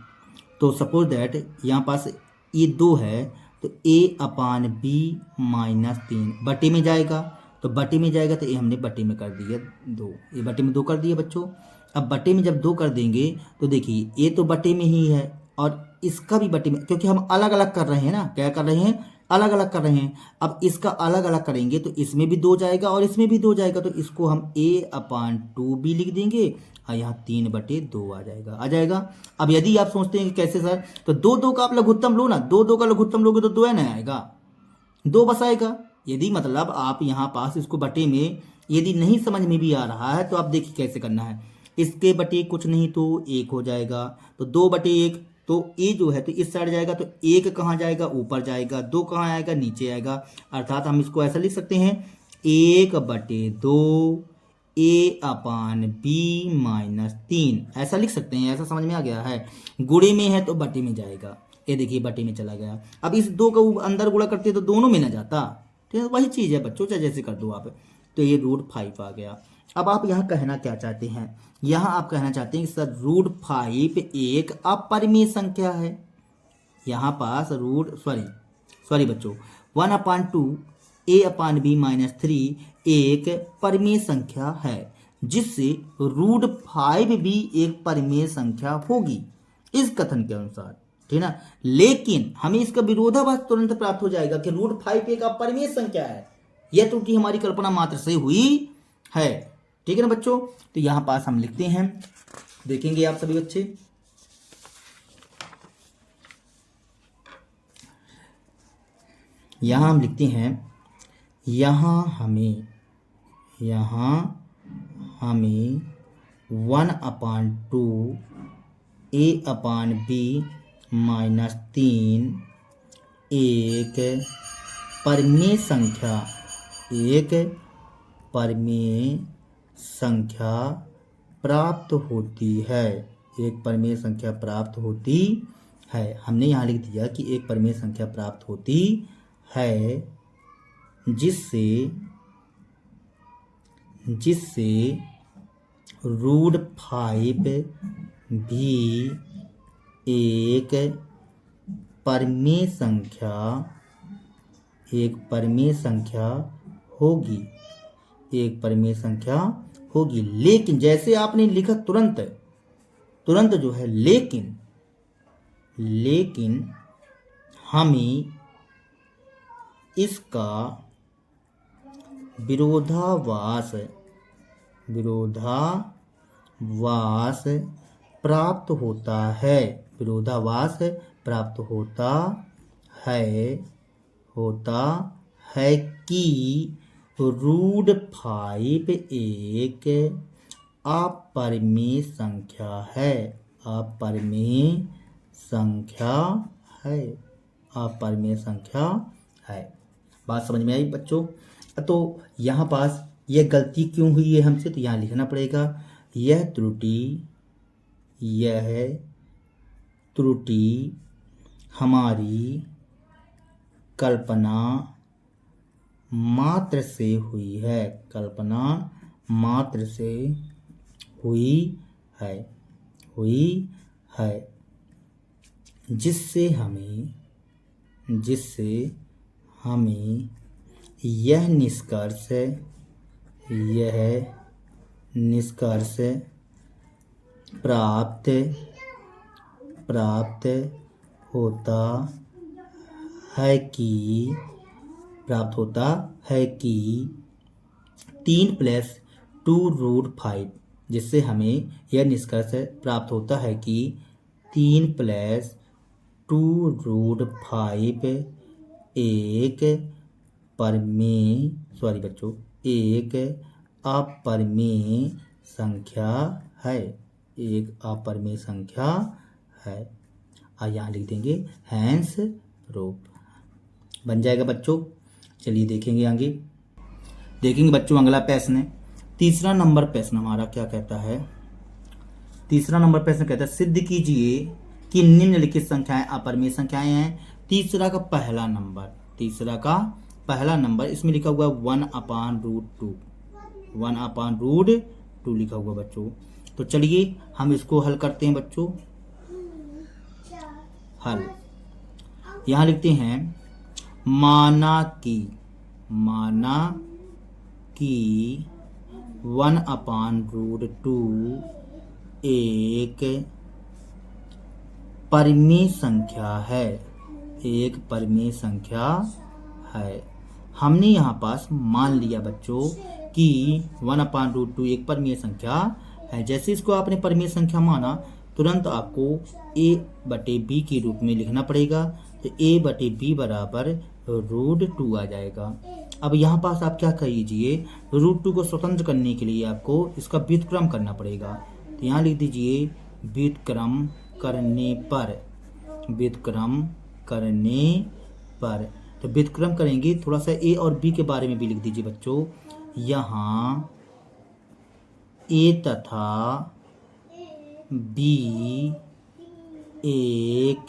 तो सपोज दैट यहाँ पास ये 2 है तो a/b -3 बटे में जाएगा, तो बटे में जाएगा तो ये हमने बटे में कर दिया 2, ये बटे में 2 कर दिया बच्चों। अब बटे में जब 2 कर देंगे तो देखिए ये तो बटे में ही है और इसका भी बटे में, क्योंकि हम अलग अलग कर रहे हैं ना, क्या कर रहे हैं अलग अलग कर रहे हैं। अब इसका अलग अलग करेंगे तो इसमें भी 2 जाएगा और इसमें भी 2 जाएगा, तो इसको हम a/2 भी लिख देंगे और यहाँ 3/2 आ जाएगा। अब यदि आप सोचते हैं कि कैसे सर, तो 2 का आप लघुत्तम लो ना, 2 का लघुत्तम लोगे तो 2n आएगा, 2 बस आएगा। यदि मतलब आप यहाँ पास इसको बटे में यदि नहीं समझ में भी आ रहा है तो आप देखिए कैसे करना है। इसके बटे कुछ नहीं तो 1 हो जाएगा, तो 2/1, तो ए जो है तो इस साइड जाएगा, तो 1 कहाँ जाएगा, ऊपर जाएगा, 2 कहाँ आएगा, नीचे आएगा। अर्थात हम इसको ऐसा लिख सकते हैं 1/2 a/b-3, ऐसा लिख सकते हैं। ऐसा समझ में आ गया है। गुणे में है तो बटे में जाएगा, ये देखिए बटे में चला गया। अब इस 2 का अंदर गुणा करते तो दोनों में ना जाता, तो वही चीज़ है बच्चों, चाहे जैसे कर दो आप। तो ये √5 आ गया। अब आप यहाँ कहना क्या चाहते हैं, यहाँ आप कहना चाहते हैं कि सर √5 एक अपरिमेय संख्या है। यहाँ पास सॉरी बच्चों, 1/2 a/b-3 एक परिमेय संख्या है, जिससे √5 भी एक परिमेय संख्या होगी इस कथन के अनुसार, ठीक ना। लेकिन हमें इसका विरोधाभास तुरंत प्राप्त हो जाएगा कि √5 एक अपरिमेय संख्या है। यह त्रुटि हमारी कल्पना मात्र से हुई है, ठीक है ना बच्चों। तो यहां पास हम लिखते हैं, देखेंगे आप सभी बच्चे, यहां हम लिखते हैं, यहां हमें 1/2 a/b-3 एक परिमेय संख्या प्राप्त होती है, एक परिमेय संख्या प्राप्त होती है। हमने यहाँ लिख दिया कि एक परिमेय संख्या प्राप्त होती है, जिससे √5 भी एक परिमेय संख्या होगी। लेकिन जैसे आपने लिखा तुरंत जो है, लेकिन हमें इसका विरोधाभास प्राप्त होता है, कि √5 एक अपरिमेय संख्या है। बात समझ में आई बच्चों। तो यहाँ पास यह गलती क्यों हुई है हमसे, तो यहाँ लिखना पड़ेगा, यह त्रुटि हमारी कल्पना मात्र से हुई है, जिससे हमें यह निष्कर्ष प्राप्त होता है कि 3 + 2√5, जिससे हमें यह निष्कर्ष प्राप्त होता है कि 3 + 2√5 एक अपरिमेय संख्या है। और यहाँ लिख देंगे हैंस प्रूफ, बन जाएगा बच्चों। चलिए देखेंगे आगे, बच्चों अगला प्रश्न है, तीसरा नंबर प्रश्न हमारा क्या कहता है। तीसरा नंबर प्रश्न कहता है, सिद्ध कीजिए कि निम्नलिखित संख्याएं अपरिमेय संख्याएं हैं। तीसरा का पहला नंबर इसमें लिखा हुआ 1/√2 लिखा हुआ बच्चों। तो चलिए हम इसको हल करते हैं बच्चों। हल यहाँ लिखते हैं, माना कि 1/√2 एक परिमेय संख्या है, एक परिमेय संख्या है। हमने यहाँ पास मान लिया बच्चों कि 1/√2 एक परिमेय संख्या है। जैसे इसको आपने परिमेय संख्या माना, तुरंत आपको a/b के रूप में लिखना पड़ेगा। तो a/b बराबर √2 आ जाएगा। अब यहाँ पास आप क्या कीजिए, √2 को स्वतंत्र करने के लिए आपको इसका व्युत्क्रम करना पड़ेगा। तो यहाँ लिख दीजिए व्युत्क्रम करने पर, व्युत्क्रम करने पर। तो व्युत्क्रम करेंगे, थोड़ा सा a और b के बारे में भी लिख दीजिए बच्चों। यहाँ a तथा b एक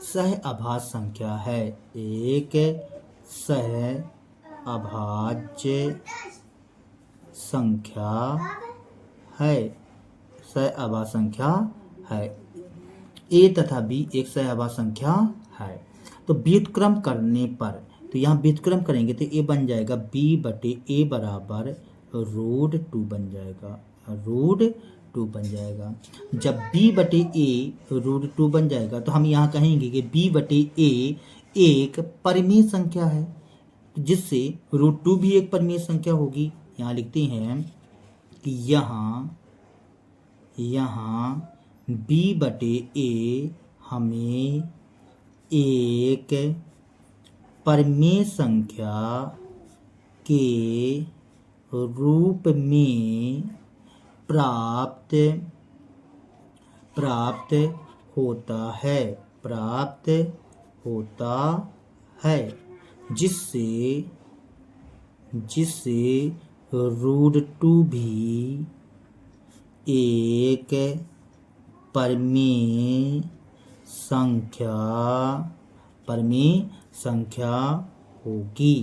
सह अभाज्य संख्या है, एक सह अभाज्य संख्या है, सह अभाज्य संख्या है। a तथा b एक सह अभाज्य संख्या है। तो व्युत्क्रम करने पर, तो यहाँ व्युत्क्रम करेंगे तो a बन जाएगा b/a बराबर √2 बन जाएगा, √2 बन जाएगा। जब b/a √2 बन जाएगा तो हम यहाँ कहेंगे कि b/a एक परिमेय संख्या है, जिससे √2 भी एक परिमेय संख्या होगी। यहाँ लिखते हैं कि यहाँ b/a हमें एक परिमेय संख्या के रूप में प्राप्त होता है, जिससे √2 भी एक परिमेय संख्या होगी,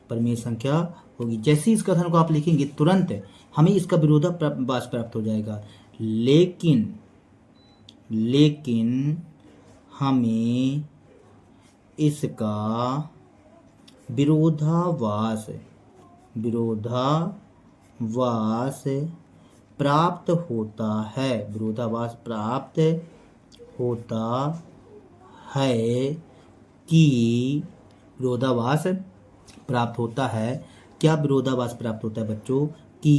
परिमेय संख्या होगी। जैसे इस कथन को आप लिखेंगे तुरंत हमें इसका विरोधाभास प्राप्त हो जाएगा। लेकिन हमें इसका विरोधाभास प्राप्त होता है, विरोधाभास प्राप्त होता है कि विरोधाभास प्राप्त होता है। क्या विरोधाभास प्राप्त होता है बच्चों? कि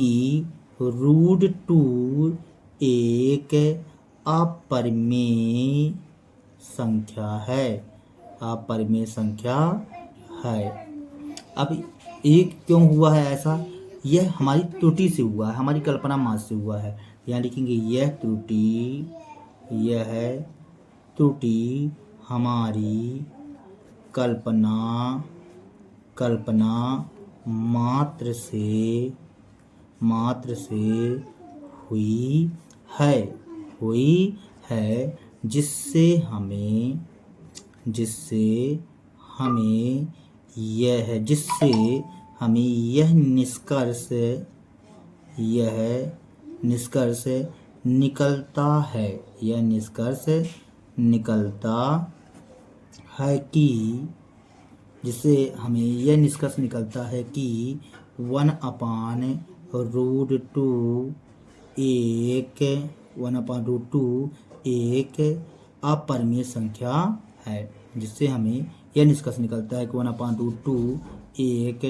√2 एक अपरिमेय संख्या है, अपरिमेय संख्या है। अब एक क्यों हुआ है ऐसा? यह हमारी त्रुटि से हुआ है, हमारी कल्पना मात्र से हुआ है। यहाँ लिखेंगे यह त्रुटि हमारी कल्पना मात्र से हुई है, जिससे हमें यह निष्कर्ष निकलता है कि 1/√2 एक अपरिमेय संख्या है, जिससे हमें यह निष्कर्ष निकलता है कि 1/√2 एक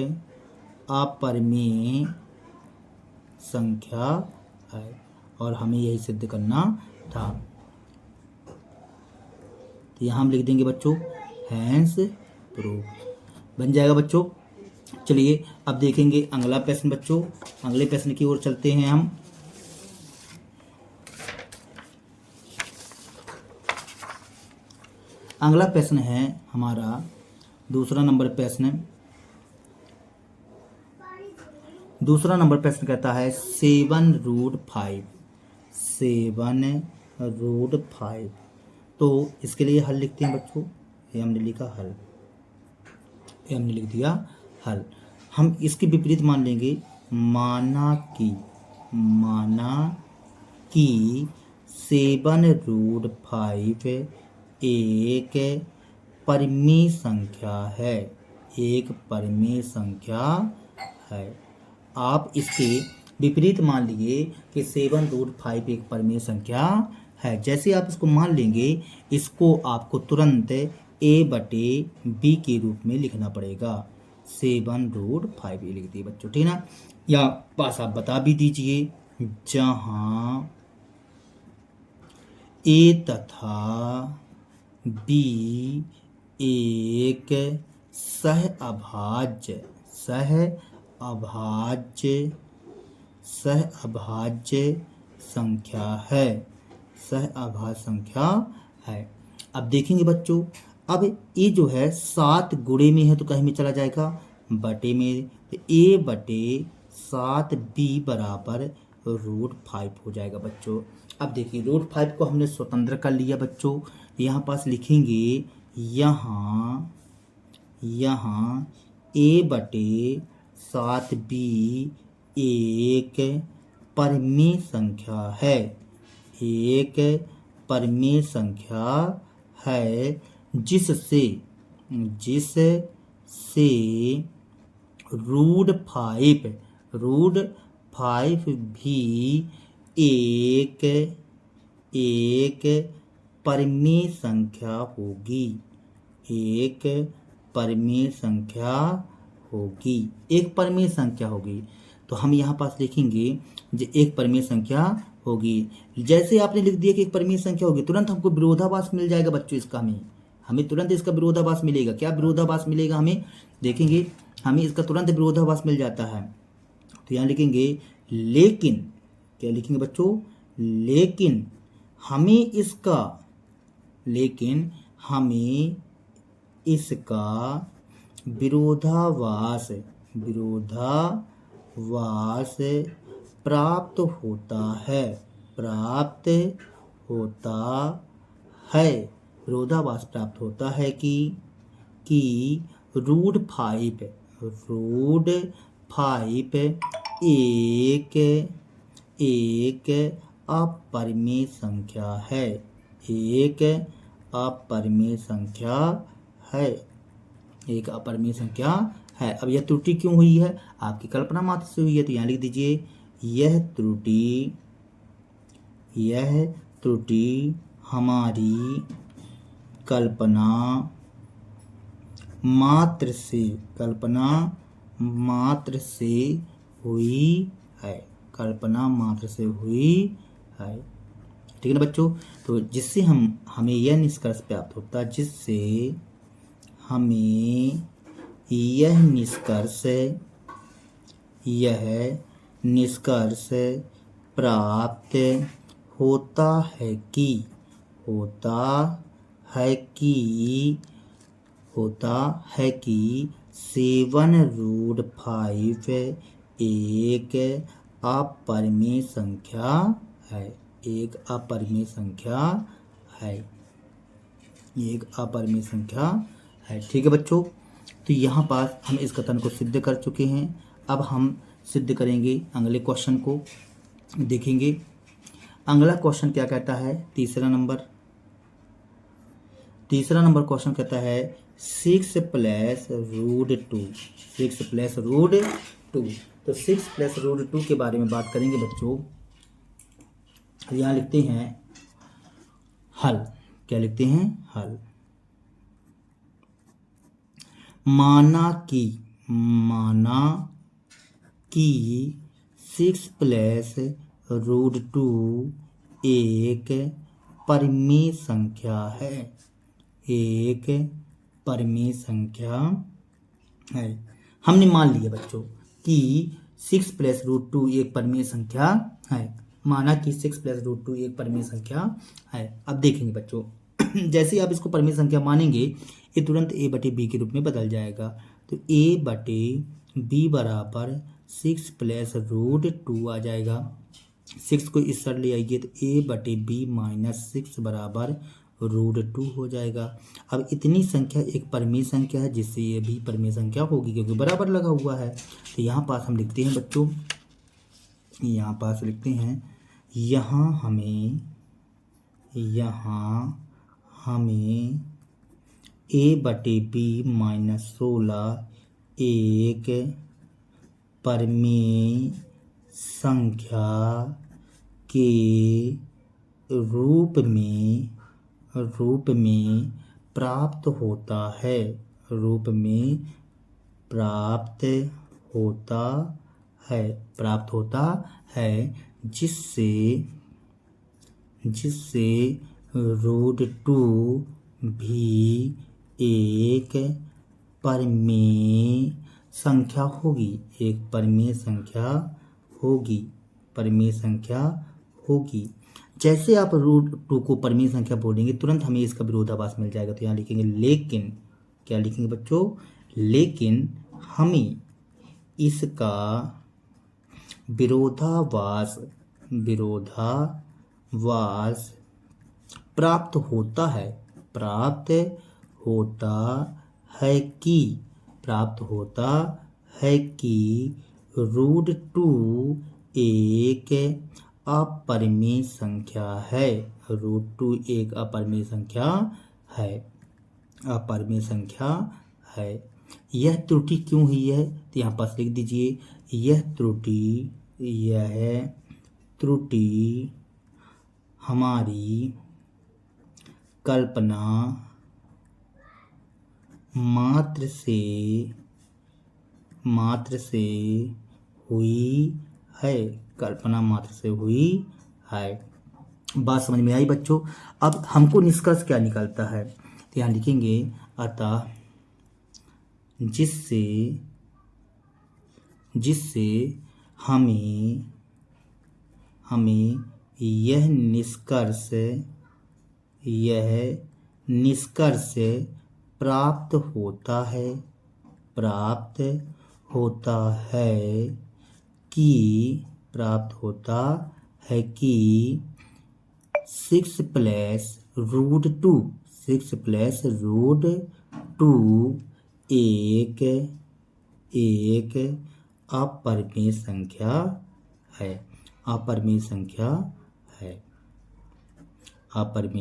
अपरिमेय संख्या है, और हमें यही सिद्ध करना था। तो यहाँ हम लिख देंगे बच्चों हैंस प्रूफ बन जाएगा बच्चों। चलिए अब देखेंगे अगला प्रश्न बच्चों। अगले प्रश्न की ओर चलते हैं हम। अगला प्रश्न है हमारा दूसरा नंबर प्रश्न। दूसरा नंबर प्रश्न कहता है 7√5। तो इसके लिए हल लिखते हैं बच्चों। ये हमने लिखा हल, ये हमने लिख दिया हल। हम इसके विपरीत मान लेंगे। माना कि 7√5 एक परिमेय संख्या है, एक परिमेय संख्या है। आप इसके विपरीत मान लीजिए कि 7√5 एक परिमेय संख्या है। जैसे आप इसको मान लेंगे, इसको आपको तुरंत a/b के रूप में लिखना पड़ेगा। 7√5 ये लिख दिए बच्चों, ठीक ना। या पास आप बता भी दीजिए, जहां a तथा b एक सहअभाज्य संख्या है। सहअभाज्य संख्या है। अब देखेंगे बच्चों, अब ये जो है 7 गुणे में है तो कहीं में चला जाएगा बटे में, तो a/7b बराबर √5 हो जाएगा बच्चों। अब देखिए √5 को हमने स्वतंत्र कर लिया बच्चों। यहाँ पास लिखेंगे यहाँ a/7b एक परिमेय संख्या है। एक परिमेय संख्या है जिससे √5 भी एक परिमेय संख्या होगी। एक परिमेय संख्या होगी। तो हम यहाँ पास लिखेंगे जो एक परिमेय संख्या होगी। जैसे आपने लिख दिया कि एक परिमेय संख्या होगी, तुरंत हमको विरोधाभास मिल जाएगा बच्चों। इसका हमें तुरंत इसका विरोधाभास मिलेगा। क्या विरोधाभास मिलेगा हमें, देखेंगे हमें इसका तुरंत विरोधाभास मिल जाता है। तो यहाँ लिखेंगे लेकिन, क्या लिखेंगे बच्चों, लेकिन हमें इसका विरोधाभास प्राप्त होता है। विरोधाभास प्राप्त होता है कि √5 एक अपरिमेय संख्या है। एक अपरिमेय संख्या है। अब यह त्रुटि क्यों हुई है, आपकी कल्पना मात्र से हुई है। तो यहाँ लिख दीजिए यह त्रुटि हमारी कल्पना मात्र से हुई है। ठीक है ना बच्चों। तो जिससे हमें यह निष्कर्ष प्राप्त होता है, प्राप्त होता है कि 7√5 एक अपरिमेय संख्या है। एक अपरिमेय संख्या है। ठीक है बच्चों। तो यहाँ पास हम इस कथन को सिद्ध कर चुके हैं। अब हम सिद्ध करेंगे अगले क्वेश्चन को। देखेंगे अगला क्वेश्चन क्या कहता है। तीसरा नंबर क्वेश्चन कहता है 6 + √2। 6 + √2। तो 6 + √2 के बारे में बात करेंगे बच्चों। यहाँ लिखते हैं हल। क्या लिखते हैं, हल। माना कि 6 + √2 एक परिमेय संख्या है। हमने मान लिया बच्चों कि 6 + √2 एक परिमेय संख्या है। माना कि 6 + √2 एक परिमेय संख्या है। अब देखेंगे बच्चों जैसे आप इसको परिमेय संख्या मानेंगे, ये तुरंत a/b के रूप में बदल जाएगा। तो a/b बराबर 6 + √2 आ जाएगा। 6 को इस साइड ले आइए तो a/b - 6 बराबर √2 हो जाएगा। अब इतनी संख्या एक परिमेय संख्या है, जिससे ये भी परिमेय संख्या होगी क्योंकि बराबर लगा हुआ है। तो यहाँ पास हम लिखते हैं बच्चों, यहाँ हमें a/b - 16 एक परिमेय संख्या के रूप में प्राप्त होता है, रूप में प्राप्त होता है, प्राप्त होता है, जिससे रूट टू भी एक परिमेय संख्या होगी, एक परिमेय संख्या होगी, परिमेय संख्या होगी। जैसे आप रूट टू को परिमेय संख्या बोलेंगे तुरंत हमें इसका विरोधाभास मिल जाएगा। तो यहाँ लिखेंगे लेकिन, क्या लिखेंगे बच्चों? लेकिन हमें इसका विरोधाभास प्राप्त होता है, प्राप्त होता है कि रूट टू एक अपरिमेय संख्या है, रूट टू एक अपरिमेय संख्या है, अपरिमेय संख्या है। यह त्रुटि क्यों हुई है? तो यहाँ पास लिख दीजिए, यह त्रुटि हमारी कल्पना मात्र से हुई है, कल्पना मात्र से हुई है। बात समझ में आई बच्चों? अब हमको निष्कर्ष क्या निकलता है? तो यहाँ लिखेंगे अतः जिससे हमें यह निष्कर्ष प्राप्त होता है कि 6 प्लस रूट टू एक अपरिमेय संख्या है, अपरिमेय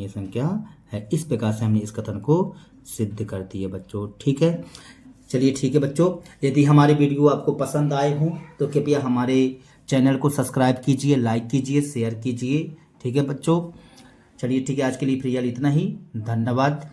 संख्या है। इस प्रकार से हमने इस कथन को सिद्ध कर दिया बच्चों। ठीक है, चलिए ठीक है बच्चों, यदि हमारे वीडियो आपको पसंद आए हों तो कृपया हमारे चैनल को सब्सक्राइब कीजिए, लाइक कीजिए, शेयर कीजिए। ठीक है बच्चों, चलिए ठीक है, आज के लिए फिलहाल इतना ही। धन्यवाद।